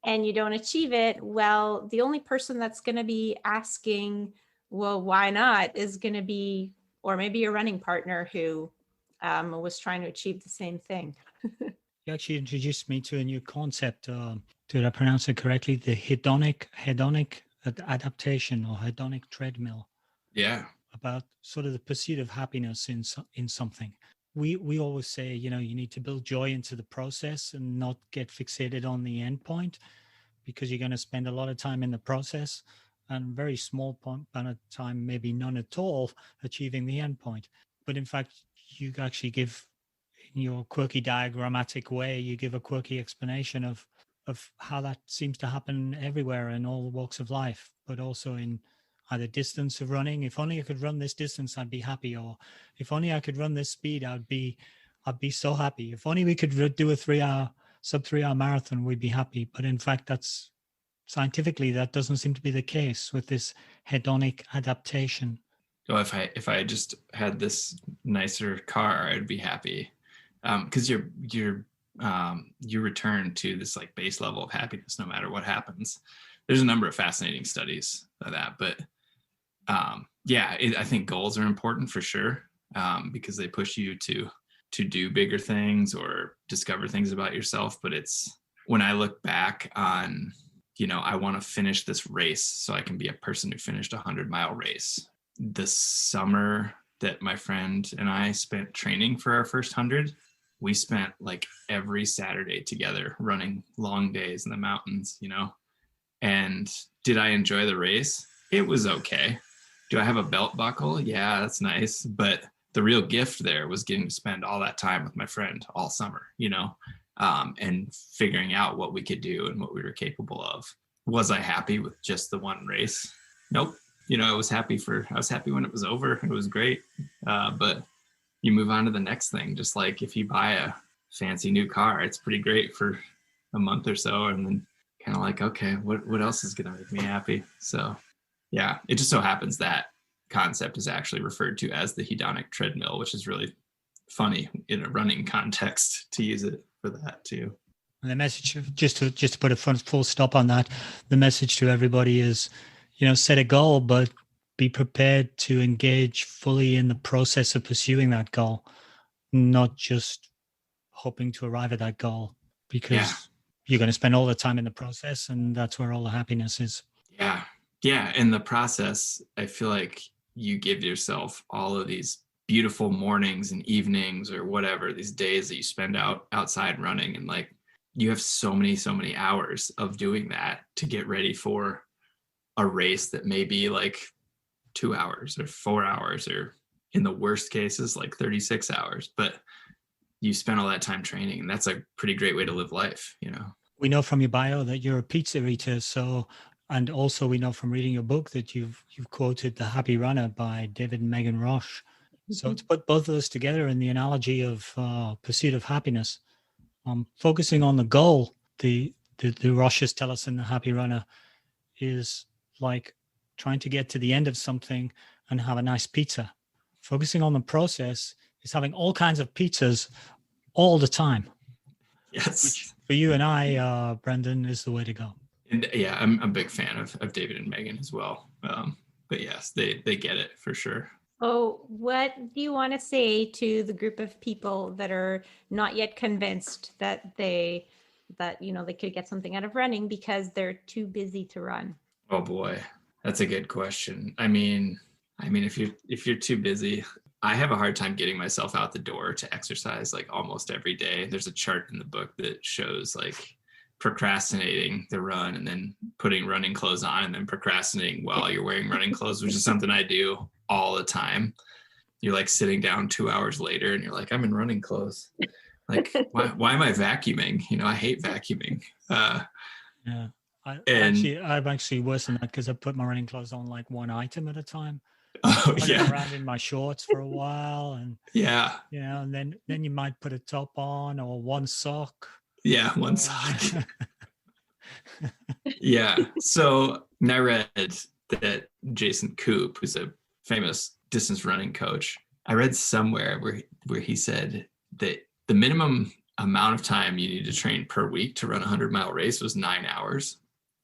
and you don't achieve it, well, the only person that's going to be asking, well, why not, is going to be, or maybe your running partner who was trying to achieve the same thing. You actually introduced me to a new concept. Did I pronounce it correctly? The hedonic adaptation or hedonic treadmill. Yeah. About sort of the pursuit of happiness in something. we always say, you need to build joy into the process and not get fixated on the end point, because you're going to spend a lot of time in the process and very small amount of time, maybe none at all, achieving the end point. But in fact, you actually give, in your quirky diagrammatic way, you give a quirky explanation of how that seems to happen everywhere in all walks of life, but also in either distance of running. If only I could run this distance, I'd be happy. Or if only I could run this speed, I'd be so happy. If only we could do a sub 3 hour marathon, we'd be happy. But in fact, that's scientifically, that doesn't seem to be the case with this hedonic adaptation. So if I just had this nicer car, I'd be happy. Because you return to this like base level of happiness no matter what happens. There's a number of fascinating studies of that, but I think goals are important for sure, because they push you to do bigger things or discover things about yourself. But it's, when I look back on, I want to finish this race so I can be a person who finished a 100-mile race. The summer that my friend and I spent training for our first 100, we spent like every Saturday together running long days in the mountains, And did I enjoy the race? It was okay. Do I have a belt buckle? Yeah, that's nice. But the real gift there was getting to spend all that time with my friend all summer, and figuring out what we could do and what we were capable of. Was I happy with just the one race? Nope. I was happy when it was over. It was great. But you move on to the next thing. Just like if you buy a fancy new car, it's pretty great for a month or so. And then kind of like, okay, what else is going to make me happy? So yeah, it just so happens that concept is actually referred to as the hedonic treadmill, which is really funny in a running context to use it for that too. And the message, just to put a full stop on that, the message to everybody is, set a goal, but be prepared to engage fully in the process of pursuing that goal, not just hoping to arrive at that goal, because you're going to spend all the time in the process, and that's where all the happiness is. Yeah. In the process, I feel like you give yourself all of these beautiful mornings and evenings or whatever, these days that you spend outside running, and like you have so many hours of doing that to get ready for a race that may be like 2 hours or 4 hours, or in the worst cases like 36 hours, but you spend all that time training, and that's a pretty great way to live life. We know from your bio that you're a pizza eater, and also we know from reading your book that you've quoted The Happy Runner by David and Megan Roche. So to put both of those together in the analogy of pursuit of happiness, focusing on the goal, the Roches tell us in The Happy Runner, is like trying to get to the end of something and have a nice pizza. Focusing on the process is having all kinds of pizzas all the time. Yes. Which for you and I, Brendan, is the way to go. And yeah, I'm a big fan of David and Megan as well. But yes, they get it for sure. Oh, what do you want to say to the group of people that are not yet convinced that they could get something out of running because they're too busy to run? Oh boy, that's a good question. I mean, if you're too busy, I have a hard time getting myself out the door to exercise like almost every day. There's a chart in the book that shows like procrastinating the run and then putting running clothes on and then procrastinating while you're wearing running clothes, which is something I do all the time. You're like sitting down 2 hours later and you're like, I'm in running clothes. Like, why am I vacuuming? I hate vacuuming. Yeah. I'm actually worse than that, because I put my running clothes on like one item at a time. Around in my shorts for a while, and and then you might put a top on or one sock. Yeah, one sock. Yeah. So I read that Jason Koop, who's a famous distance running coach, I read somewhere where he said that the minimum amount of time you need to train per week to run a 100-mile race was 9 hours.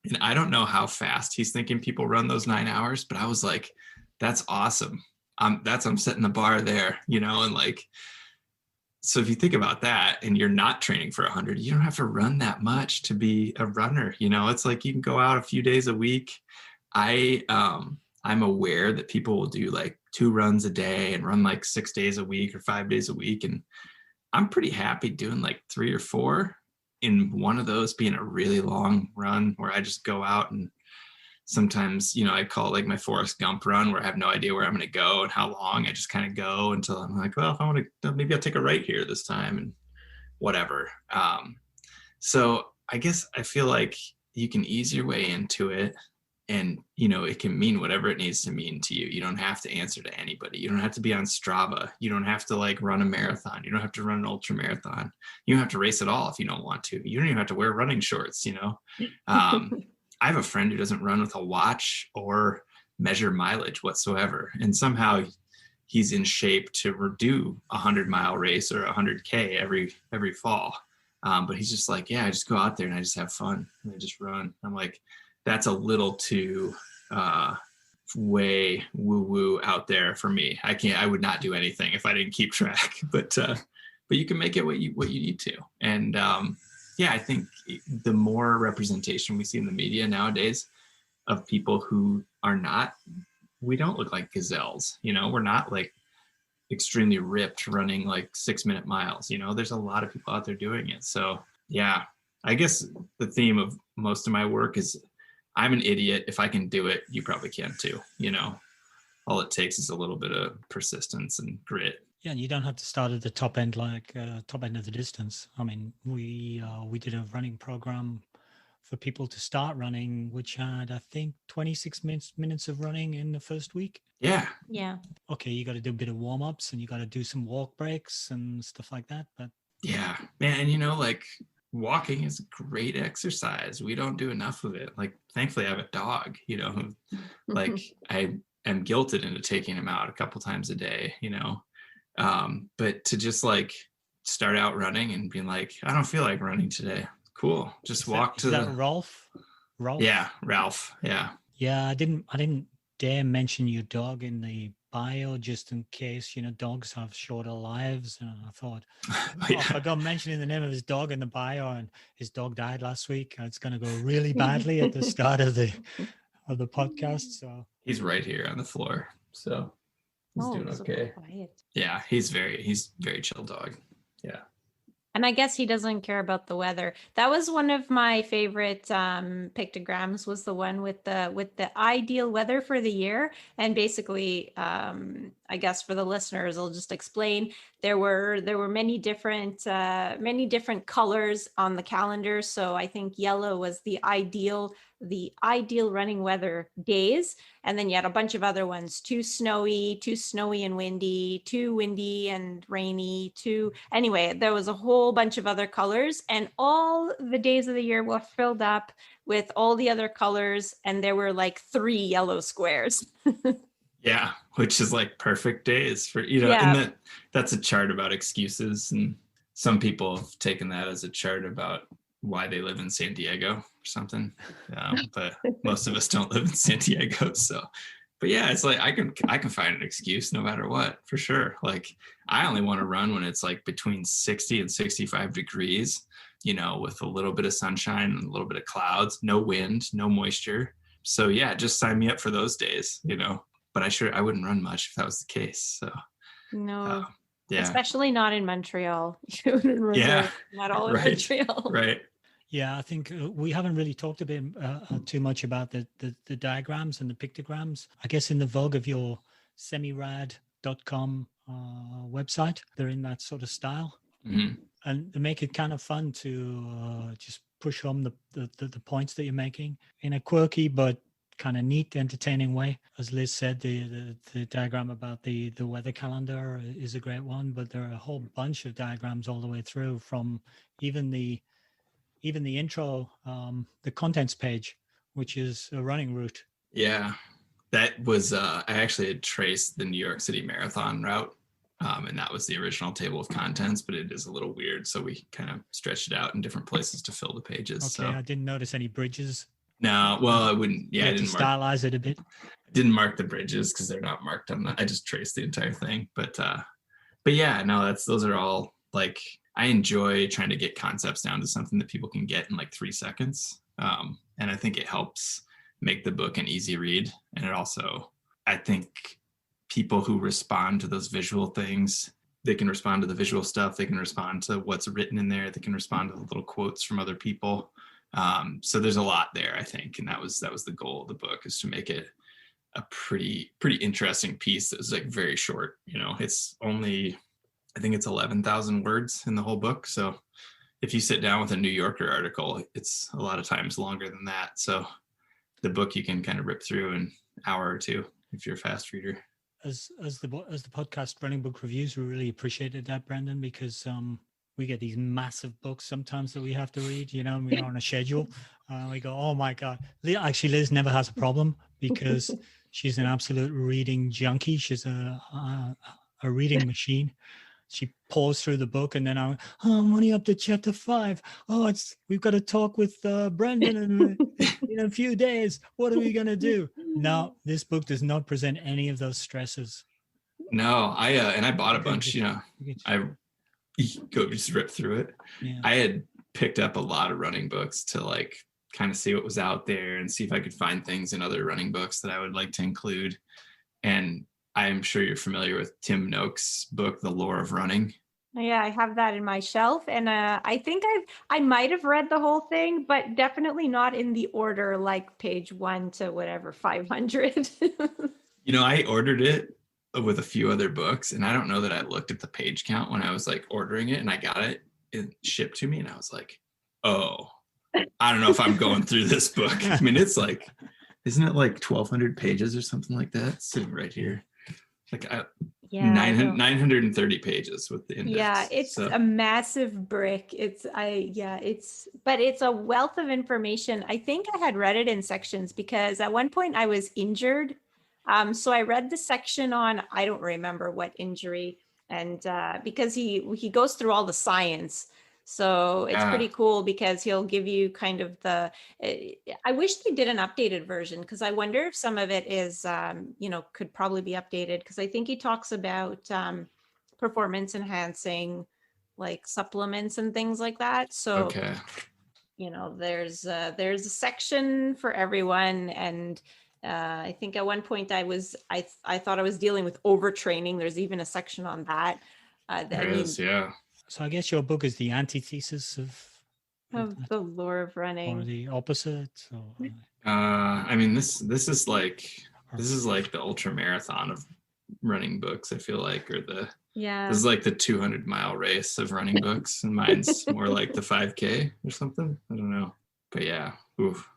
And I don't know how fast he's thinking people run those 9 hours, but I was like, that's awesome. I'm setting the bar there, and like, so if you think about that and you're not training for 100, you don't have to run that much to be a runner. It's like you can go out a few days a week. I'm aware that people will do like 2 runs a day and run like 6 days a week or 5 days a week. And I'm pretty happy doing like 3 or 4, in one of those being a really long run where I just go out, and sometimes, I call it like my Forrest Gump run, where I have no idea where I'm going to go and how long. I just kind of go until I'm like, well, if I want to, maybe I'll take a right here this time, and whatever. So I guess I feel like you can ease your way into it, and it can mean whatever it needs to mean to you. You don't have to answer to anybody. You don't have to be on Strava. You don't have to like run a marathon. You don't have to run an ultra marathon. You don't have to race at all if you don't want to. You don't even have to wear running shorts. I have a friend who doesn't run with a watch or measure mileage whatsoever, and somehow he's in shape to do a 100-mile race or 100K every fall. But he's just like, yeah, I just go out there and I just have fun and I just run. I'm like, that's a little too way woo out there for me. I would not do anything if I didn't keep track. But you can make it what you need to. And I think the more representation we see in the media nowadays of people who are not, we don't look like gazelles. We're not like extremely ripped running like 6-minute miles. There's a lot of people out there doing it. So yeah, I guess the theme of most of my work is, I'm an idiot. If I can do it, you probably can too. All it takes is a little bit of persistence and grit. Yeah, and you don't have to start at the top end, like top end of the distance. I mean, we did a running program for people to start running, which had, I think, 26 minutes of running in the first week. Yeah. Yeah. Okay, you got to do a bit of warm-ups and you got to do some walk breaks and stuff like that. But yeah, man, like walking is a great exercise. We don't do enough of it. Like, thankfully I have a dog, who, like, I am guilted into taking him out a couple times a day, but to just like start out running and being like, I don't feel like running today. Cool. Just walk to that Ralph? Yeah, Ralph. Yeah. Yeah, I didn't dare mention your dog in the bio, just in case, dogs have shorter lives. And I thought, if I got mentioning the name of his dog in the bio and his dog died last week, it's going to go really badly at the start of the podcast. So he's right here on the floor. So he's doing okay. So quiet. Yeah, he's very chill dog. Yeah. And I guess he doesn't care about the weather. That was one of my favorite pictograms, was the one with the ideal weather for the year. And basically, I guess for the listeners, I'll just explain. There were many different colors on the calendar. So I think yellow was the ideal running weather days. And then you had a bunch of other ones, too snowy and windy, too windy and rainy, anyway, there was a whole bunch of other colors, and all the days of the year were filled up with all the other colors. And there were like 3 yellow squares. Yeah, which is like perfect days for, and that's a chart about excuses. And some people have taken that as a chart about why they live in San Diego or something. But most of us don't live in San Diego. So, but yeah, it's like, I can find an excuse no matter what, for sure. Like, I only want to run when it's like between 60 and 65 degrees, with a little bit of sunshine and a little bit of clouds, no wind, no moisture. So yeah, just sign me up for those days, but I wouldn't run much if that was the case. So no. Yeah. Especially not in Montreal. Not all in Montreal. Right. Yeah, I think we haven't really talked a bit too much about the diagrams and the pictograms. I guess in the vogue of your semirad.com website, they're in that sort of style. Mm-hmm. And they make it kind of fun to just push home the points that you're making in a quirky but kind of neat, entertaining way. As Liz said, the diagram about the weather calendar is a great one, but there are a whole bunch of diagrams all the way through, from even the intro, the contents page, which is a running route. Yeah, that was I actually had traced the New York City Marathon route, and that was the original table of contents, but it is a little weird, so we kind of stretched it out in different places to fill the pages. Okay, so I didn't notice any bridges. No, well, I wouldn't. Yeah, I didn't stylize it a bit. I didn't mark the bridges because they're not marked on that. I just traced the entire thing. But yeah, no, those are all like, I enjoy trying to get concepts down to something that people can get in like 3 seconds. And I think it helps make the book an easy read. And it also, I think people who respond to those visual things. They can respond to the visual stuff. They can respond to what's written in there. They can respond to the little quotes from other people. So there's a lot there, I think. And that was the goal of the book, is to make it a pretty interesting piece that was like very short. It's only, I think it's 11,000 words in the whole book. So if you sit down with a New Yorker article, it's a lot of times longer than that. So the book you can kind of rip through in an hour or two if you're a fast reader. As the podcast Running Book Reviews, we really appreciated that, Brendan, because we get these massive books sometimes that we have to read, and we're on a schedule. We go, oh my God. Actually, Liz never has a problem because she's an absolute reading junkie. She's a reading machine. She pours through the book, and then I'm only up to chapter 5. We've got to talk with Brendan in a few days. What are we going to do? No, this book does not present any of those stresses. No, I bought a bunch, I go just rip through it. Yeah. I had picked up a lot of running books to like kind of see what was out there and see if I could find things in other running books that I would like to include. And I'm sure you're familiar with Tim Noakes' book, The Lore of Running. Yeah, I have that in my shelf. And I think I might have read the whole thing, but definitely not in the order, like page 1 to whatever, 500. I ordered it with a few other books, and I don't know that I looked at the page count when I was like ordering it, and I got it shipped to me, and I was like, oh, I don't know if I'm going through this book. I mean, it's like, isn't it like 1,200 pages or something like that? It's sitting right here. Like 930 pages with the index. Yeah, it's a massive brick. But it's a wealth of information. I think I had read it in sections because at one point I was injured. So I read the section on, I don't remember what injury, and because he goes through all the science. So it's pretty cool because he'll give you kind of I wish they did an updated version, because I wonder if some of it is, could probably be updated, because I think he talks about performance enhancing, like supplements and things like that. So, there's a section for everyone. And I think at one point I thought I was dealing with overtraining. There's even a section on that. There is, yeah. So I guess your book is the antithesis of the Lore of Running, or the opposite. I mean, this is like the ultra marathon of running books. I feel like, this is like the 200-mile race of running books, and mine's more like the 5K or something. I don't know, but yeah,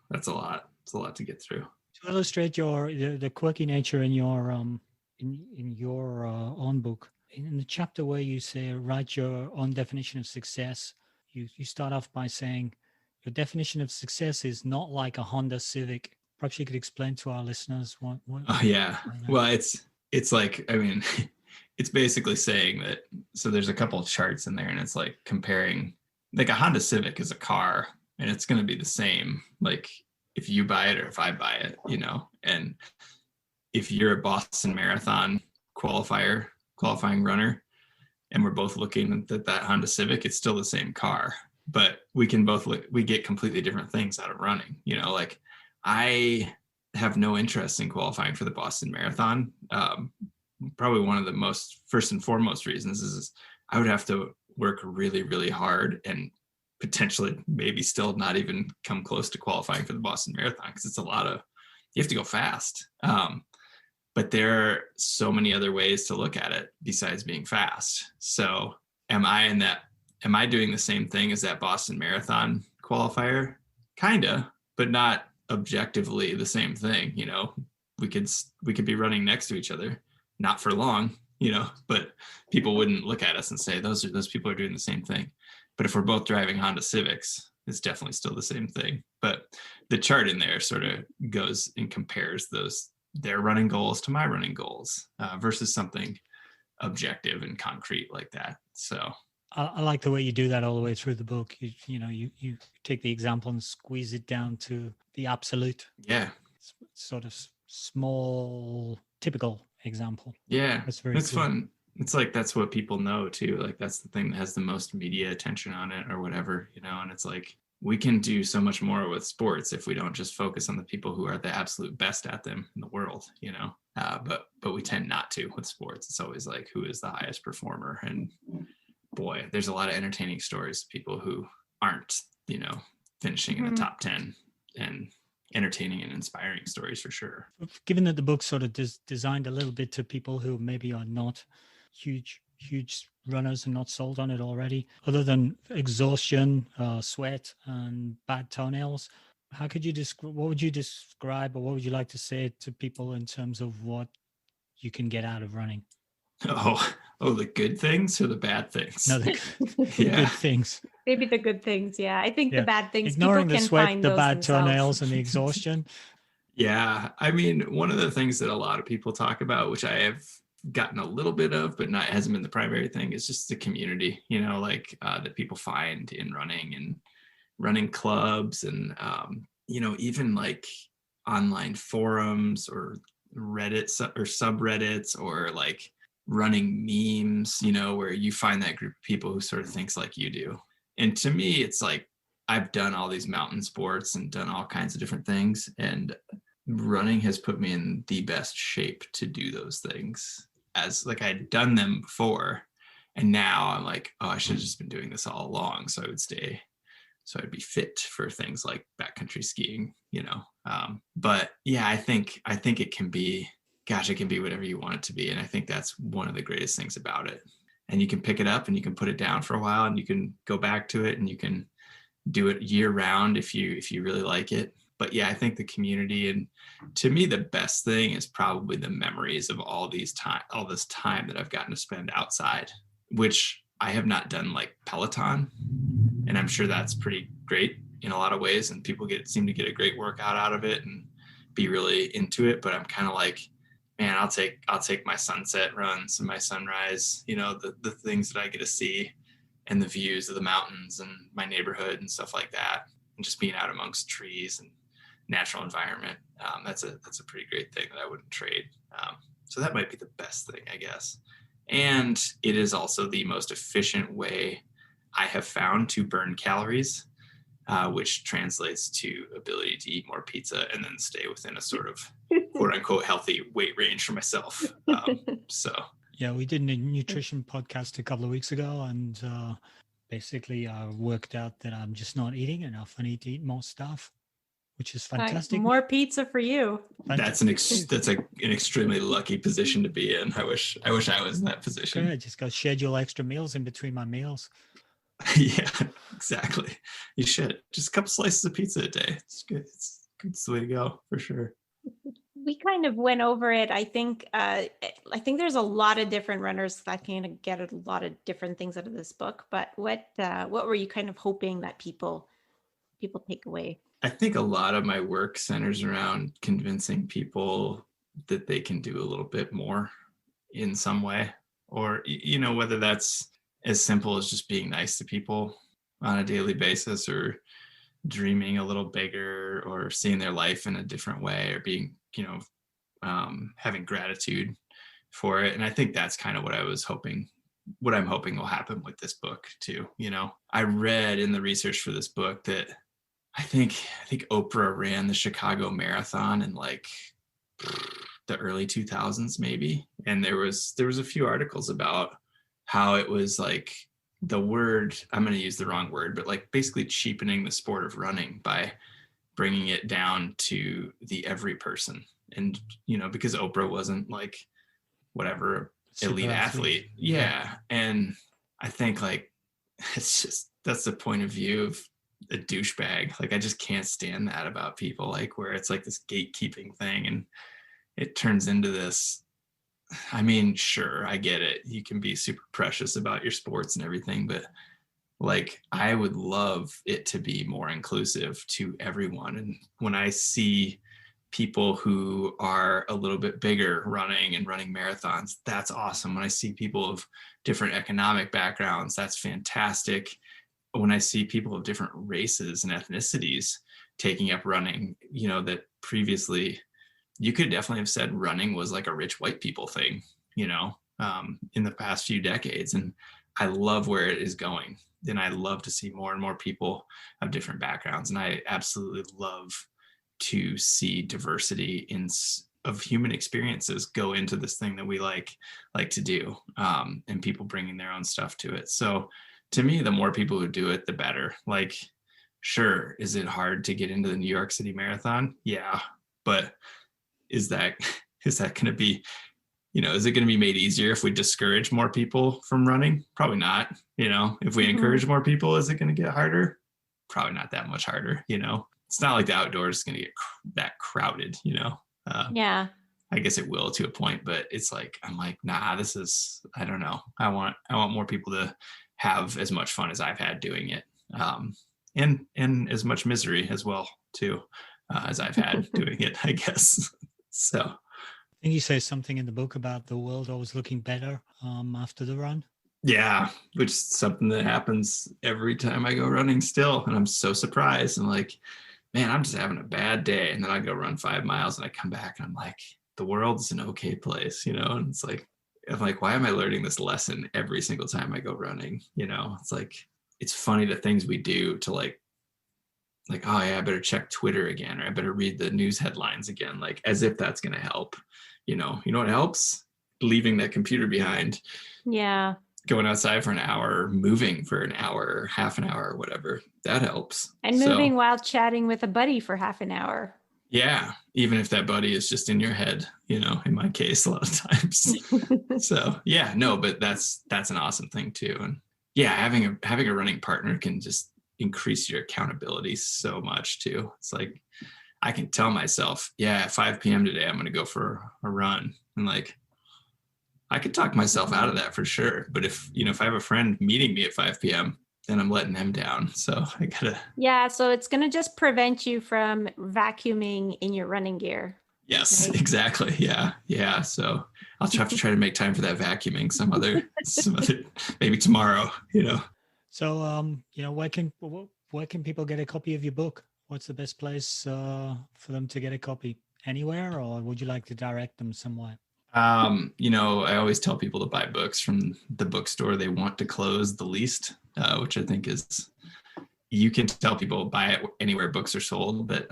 that's a lot. It's a lot to get through. To illustrate the quirky nature in your in your own book. In the chapter where you say write your own definition of success, you start off by saying your definition of success is not like a Honda Civic. Perhaps you could explain to our listeners what oh yeah. Well, it's like, I mean, it's basically saying that, so there's a couple of charts in there, and it's like comparing, like a Honda Civic is a car, and it's going to be the same, like if you buy it or if I buy it, and if you're a Boston Marathon qualifying runner, and we're both looking at that Honda Civic, it's still the same car, but we get completely different things out of running. Like I have no interest in qualifying for the Boston Marathon. Probably one of the most first and foremost reasons is I would have to work really, really hard and potentially maybe still not even come close to qualifying for the Boston Marathon, because it's you have to go fast. But there are so many other ways to look at it besides being fast. So am I doing the same thing as that Boston Marathon qualifier? Kinda, but not objectively the same thing. We could be running next to each other, not for long, but people wouldn't look at us and say, those people are doing the same thing. But if we're both driving Honda Civics, it's definitely still the same thing. But the chart in there sort of goes and compares their running goals to my running goals versus something objective and concrete like that. So I like the way you do that all the way through the book. You take the example and squeeze it down to the absolute. Yeah. It's sort of small, typical example. Yeah. That's cool. Fun. It's like, that's what people know too. Like that's the thing that has the most media attention on it or whatever, and it's like, we can do so much more with sports if we don't just focus on the people who are the absolute best at them in the world, but we tend not to with sports. It's always like, who is the highest performer? And boy, there's a lot of entertaining stories of people who aren't, finishing in the top 10, and entertaining and inspiring stories for sure. Given that the book's sort of designed a little bit to people who maybe are not huge runners and not sold on it already, other than exhaustion, sweat, and bad toenails, how could you what would you describe, or what would you like to say to people in terms of what you can get out of running? The good things or the bad things? No, the good things. Maybe the good things. Yeah, I think the bad things. Ignoring people the can sweat, find the those bad themselves. toenails, and the exhaustion. Yeah, I mean, one of the things that a lot of people talk about, which I have gotten a little bit of, but hasn't been the primary thing, is just the community. That people find in running and running clubs, and even like online forums or Reddit or subreddits, or like running memes, where you find that group of people who sort of thinks like you do. And to me, it's like, I've done all these mountain sports and done all kinds of different things, and running has put me in the best shape to do those things, as like I'd done them before. And now I'm like, I should have just been doing this all along, so I'd be fit for things like backcountry skiing, but yeah, I think it can be, it can be whatever you want it to be. And I think that's one of the greatest things about it. And you can pick it up and you can put it down for a while, and you can go back to it, and you can do it year round if you really like it. But yeah, I think the community, and to me, the best thing is probably the memories of all this time that I've gotten to spend outside, which I have not done like Peloton. And I'm sure that's pretty great in a lot of ways, and people seem to get a great workout out of it and be really into it. But I'm kind of like, man, I'll take my sunset runs and my sunrise, the things that I get to see, and the views of the mountains and my neighborhood and stuff like that, and just being out amongst trees and natural environment. That's a pretty great thing that I wouldn't trade. So that might be the best thing, I guess. And it is also the most efficient way I have found to burn calories, which translates to ability to eat more pizza and then stay within a sort of quote unquote healthy weight range for myself. So yeah, we did a nutrition podcast a couple of weeks ago, and basically I worked out that I'm just not eating enough. I need to eat more stuff, which is fantastic. More pizza for you. That's an extremely lucky position to be in. I wish I was in that position. Okay, I just got to schedule extra meals in between my meals. Yeah, exactly. You should. Just a couple slices of pizza a day. It's good. It's the way to go for sure. We kind of went over it. I think there's a lot of different runners that can get a lot of different things out of this book. But what were you kind of hoping that people take away? I think a lot of my work centers around convincing people that they can do a little bit more in some way, or whether that's as simple as just being nice to people on a daily basis, or dreaming a little bigger, or seeing their life in a different way, or being, having gratitude for it. And I think that's kind of what I'm hoping will happen with this book too. I read in the research for this book that I think Oprah ran the Chicago Marathon in like the early 2000s maybe. And there was a few articles about how it was like, the word, I'm going to use the wrong word, but like basically cheapening the sport of running by bringing it down to the every person. And, because Oprah wasn't like whatever elite athlete. Yeah. And I think like, that's the point of view of a douchebag. Like, I just can't stand that about people, like where it's like this gatekeeping thing, and it turns into this. I mean, sure, I get it. You can be super precious about your sports and everything, but like, I would love it to be more inclusive to everyone. And when I see people who are a little bit bigger running marathons, that's awesome. When I see people of different economic backgrounds, that's fantastic. When I see people of different races and ethnicities taking up running, that previously you could definitely have said running was like a rich white people thing, in the past few decades. And I love where it is going. And I love to see more and more people of different backgrounds. And I absolutely love to see diversity of human experiences go into this thing that we like to do, and people bringing their own stuff to it. So to me, the more people who do it, the better. Like, sure, is it hard to get into the New York City Marathon? Yeah, but is that going to be, is it going to be made easier if we discourage more people from running? Probably not. If we encourage more people, is it going to get harder? Probably not that much harder. It's not like the outdoors is going to get that crowded. Yeah. I guess it will to a point, but it's like, I'm like, nah, I don't know. I want more people to have as much fun as I've had doing it. And as much misery as well too, as I've had doing it, I guess. So I think you say something in the book about the world always looking better after the run. Yeah, which is something that happens every time I go running still. And I'm so surprised. I'm like, man, I'm just having a bad day. And then I go run 5 miles and I come back and I'm like, the world's an okay place, and it's like, I'm like, why am I learning this lesson every single time I go running? It's like, it's funny the things we do to like, oh yeah, I better check Twitter again, or I better read the news headlines again, like as if that's going to help. You know what helps? Leaving that computer behind. Yeah. Going outside for an hour, moving for an hour, half an hour, whatever, that helps. And moving while chatting with a buddy for half an hour. Yeah, even if that buddy is just in your head, in my case, a lot of times. So yeah, no, but that's an awesome thing too. And yeah, having a running partner can just increase your accountability so much too. It's like, I can tell myself, yeah, at 5 p.m. today, I'm going to go for a run. And like, I could talk myself out of that for sure. But if I have a friend meeting me at 5 p.m., then I'm letting them down. So I gotta. Yeah. So it's going to just prevent you from vacuuming in your running gear. Yes, right? Exactly. Yeah. Yeah. So I'll have to try to make time for that vacuuming some other, maybe tomorrow, So, where can people get a copy of your book? What's the best place for them to get a copy? Anywhere, or would you like to direct them somewhere? I always tell people to buy books from the bookstore they want to close the least, which I think is, you can tell people buy it anywhere books are sold, but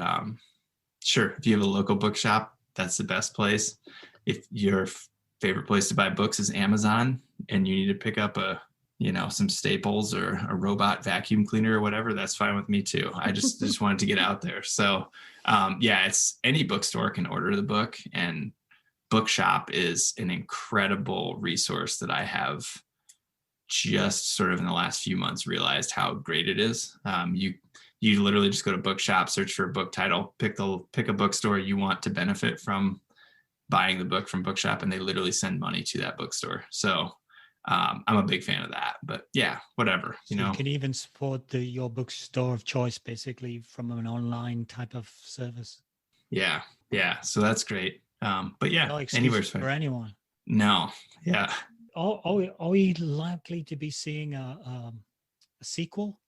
sure, if you have a local bookshop, that's the best place. If your favorite place to buy books is Amazon and you need to pick up some staples or a robot vacuum cleaner or whatever, that's fine with me too. I just wanted to get out there. So it's any bookstore can order the book, and Bookshop is an incredible resource that I have just sort of in the last few months realized how great it is. You literally just go to Bookshop, search for a book title, pick a bookstore you want to benefit from buying the book from Bookshop, and they literally send money to that bookstore. So I'm a big fan of that. But yeah, whatever. You can even support your bookstore of choice, basically, from an online type of service. Yeah. So that's great. But yeah, no anywhere's for anyone. No, yeah. Are we likely to be seeing a sequel?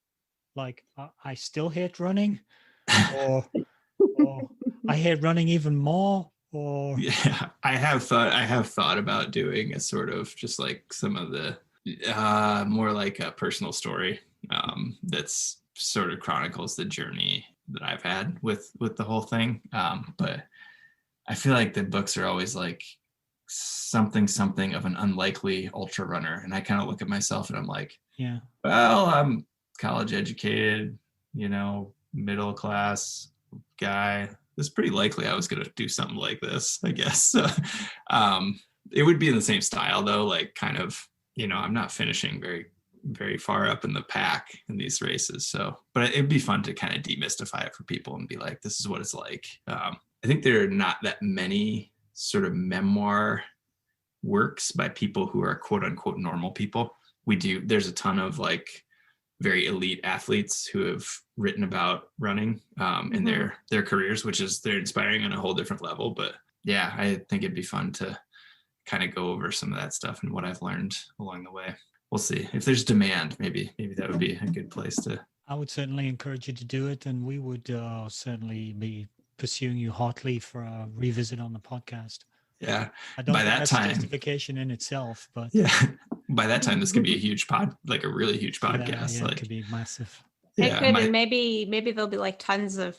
Like I still hate running, or I hate running even more? Or yeah, I have thought about doing a sort of just like some of the more like a personal story that's sort of chronicles the journey that I've had with the whole thing. But I feel like the books are always like something of an unlikely ultra runner. And I kind of look at myself and I'm like, yeah, well, I'm college educated, middle class guy. It's pretty likely I was going to do something like this, I guess. It would be in the same style though, like kind of, I'm not finishing very, very far up in the pack in these races. So, but it'd be fun to kind of demystify it for people and be like, this is what it's like. I think there are not that many sort of memoir works by people who are quote unquote normal people. There's a ton of like very elite athletes who have written about running in their careers, which is, they're inspiring on a whole different level. But yeah, I think it'd be fun to kind of go over some of that stuff and what I've learned along the way. We'll see if there's demand. Maybe that would be a good place to. I would certainly encourage you to do it, and we would certainly be pursuing you hotly for a revisit on the podcast. Yeah. I don't by think that that's time, justification in itself, but yeah, by that time, this could be a huge like a really huge podcast. Yeah, like it could be massive. It could, and maybe there'll be like tons of,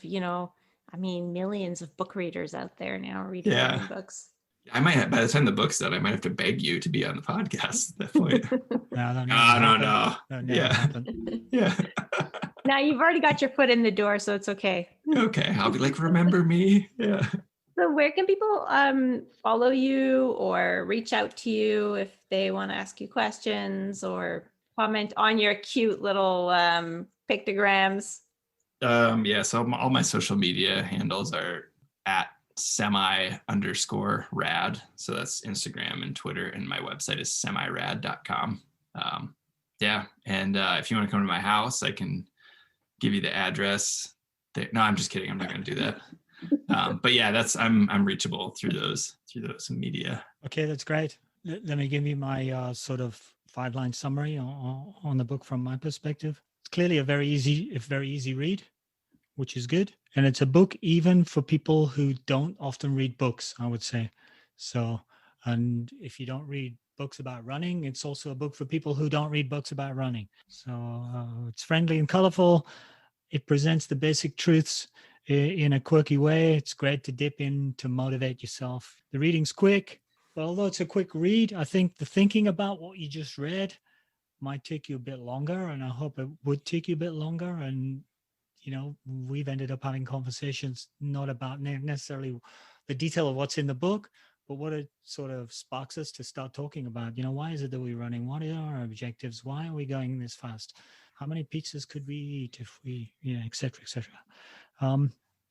millions of book readers out there now reading running books. I might have, by the time the book's done, I might have to beg you to be on the podcast at that point. No. Yeah. Yeah. Now you've already got your foot in the door, so it's okay. Okay. I'll be like, remember me? Yeah. So where can people follow you or reach out to you if they want to ask you questions or comment on your cute little pictograms? So all my social media handles are at semi_rad. So that's Instagram and Twitter, and my website is semirad.com. And if you want to come to my house, I can give you the address. No, I'm just kidding. I'm not going to do that. But yeah, I'm reachable through those media. Okay, that's great. Let me give you my sort of 5-line summary on the book from my perspective. It's clearly a very easy read, which is good. And it's a book even for people who don't often read books, I would say. So, and if you don't read books about running, it's also a book for people who don't read books about running. So it's friendly and colorful. It presents the basic truths in a quirky way. It's great to dip in to motivate yourself. The reading's quick, but although it's a quick read, I think the thinking about what you just read might take you a bit longer, and I hope it would take you a bit longer. And we've ended up having conversations not about necessarily the detail of what's in the book, but what it sort of sparks us to start talking about, why is it that we're running? What are our objectives? Why are we going this fast? How many pizzas could we eat if we, et cetera, et cetera.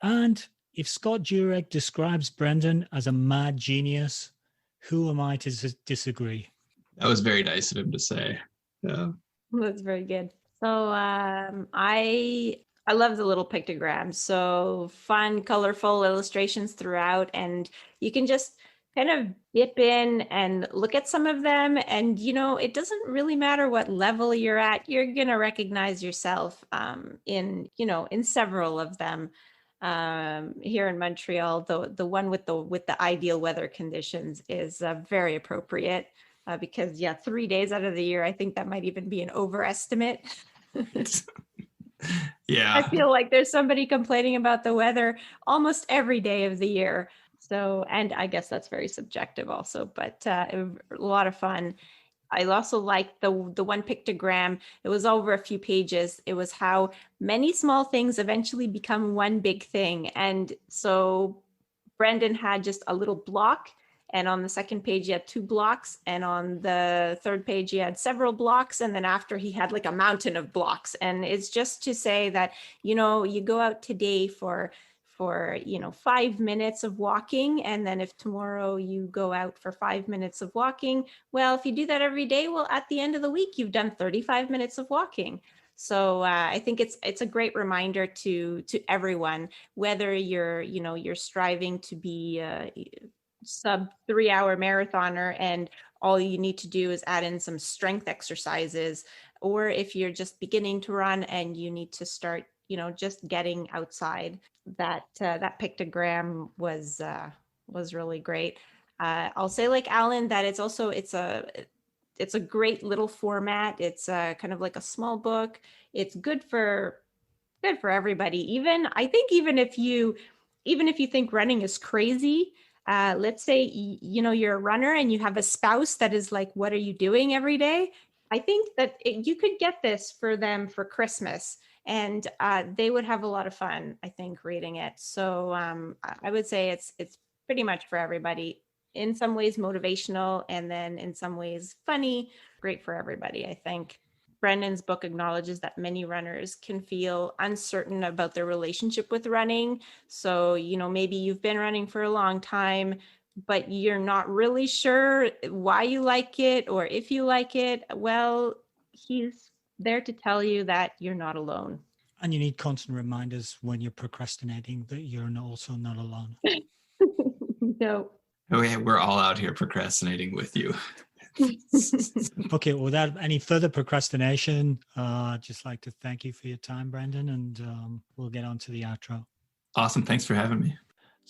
And if Scott Jurek describes Brendan as a mad genius, who am I to disagree? That was very nice of him to say. Yeah. That's very good. So I love the little pictograms. So fun, colorful illustrations throughout. And you can just kind of dip in and look at some of them. And, it doesn't really matter what level you're at. You're going to recognize yourself in several of them. Here in Montreal, the one with the ideal weather conditions is very appropriate because 3 days out of the year, I think that might even be an overestimate. Yeah. I feel like there's somebody complaining about the weather almost every day of the year. So, and I guess that's very subjective also, but a lot of fun. I also liked the one pictogram. It was over a few pages. It was how many small things eventually become one big thing. And so Brendan had just a little block, and on the second page he had 2 blocks, and on the third page he had several blocks, and then after he had like a mountain of blocks. And it's just to say that, you go out today for 5 minutes of walking, and then if tomorrow you go out for 5 minutes of walking, well, if you do that every day, well, at the end of the week you've done 35 minutes of walking. So I think it's a great reminder to everyone, whether you're striving to be a sub 3-hour marathoner and all you need to do is add in some strength exercises, or if you're just beginning to run and you need to start just getting outside. That pictogram was really great. I'll say, like Alan, that it's a great little format. It's kind of like a small book. It's good for everybody. Even if you think running is crazy, let's say you're a runner and you have a spouse that is like, what are you doing every day? I think that you could get this for them for Christmas. And they would have a lot of fun, I think, reading it. So I would say it's pretty much for everybody. In some ways motivational, and then in some ways funny. Great for everybody, I think. Brendan's book acknowledges that many runners can feel uncertain about their relationship with running. So, maybe you've been running for a long time, but you're not really sure why you like it or if you like it. Well, he's there to tell you that you're not alone. And you need constant reminders when you're procrastinating that you're also not alone. No. Oh yeah, we're all out here procrastinating with you. Okay, without any further procrastination, I'd just like to thank you for your time, Brendan, and we'll get on to the outro. Awesome. Thanks for having me.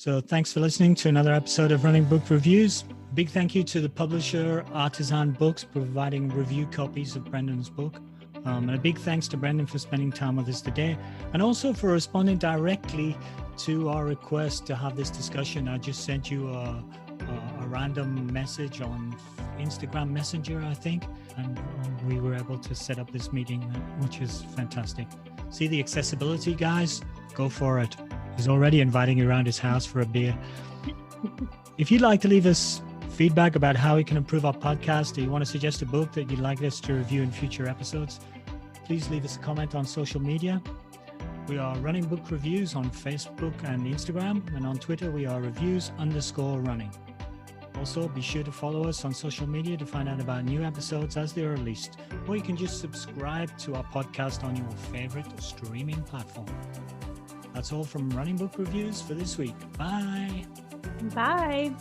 So thanks for listening to another episode of Running Book Reviews. Big thank you to the publisher Artisan Books providing review copies of Brendan's book. And a big thanks to Brendan for spending time with us today, and also for responding directly to our request to have this discussion. I just sent you a random message on Instagram Messenger, I think, and we were able to set up this meeting, which is fantastic. See the accessibility, guys? Go for it. He's already inviting you around his house for a beer. If you'd like to leave us feedback about how we can improve our podcast, or you want to suggest a book that you'd like us to review in future episodes, please leave us a comment on social media. We are Running Book Reviews on Facebook and Instagram, and on Twitter we are reviews_running. Also, be sure to follow us on social media to find out about new episodes as they are released, or you can just subscribe to our podcast on your favorite streaming platform. That's all from Running Book Reviews for this week. Bye. Bye.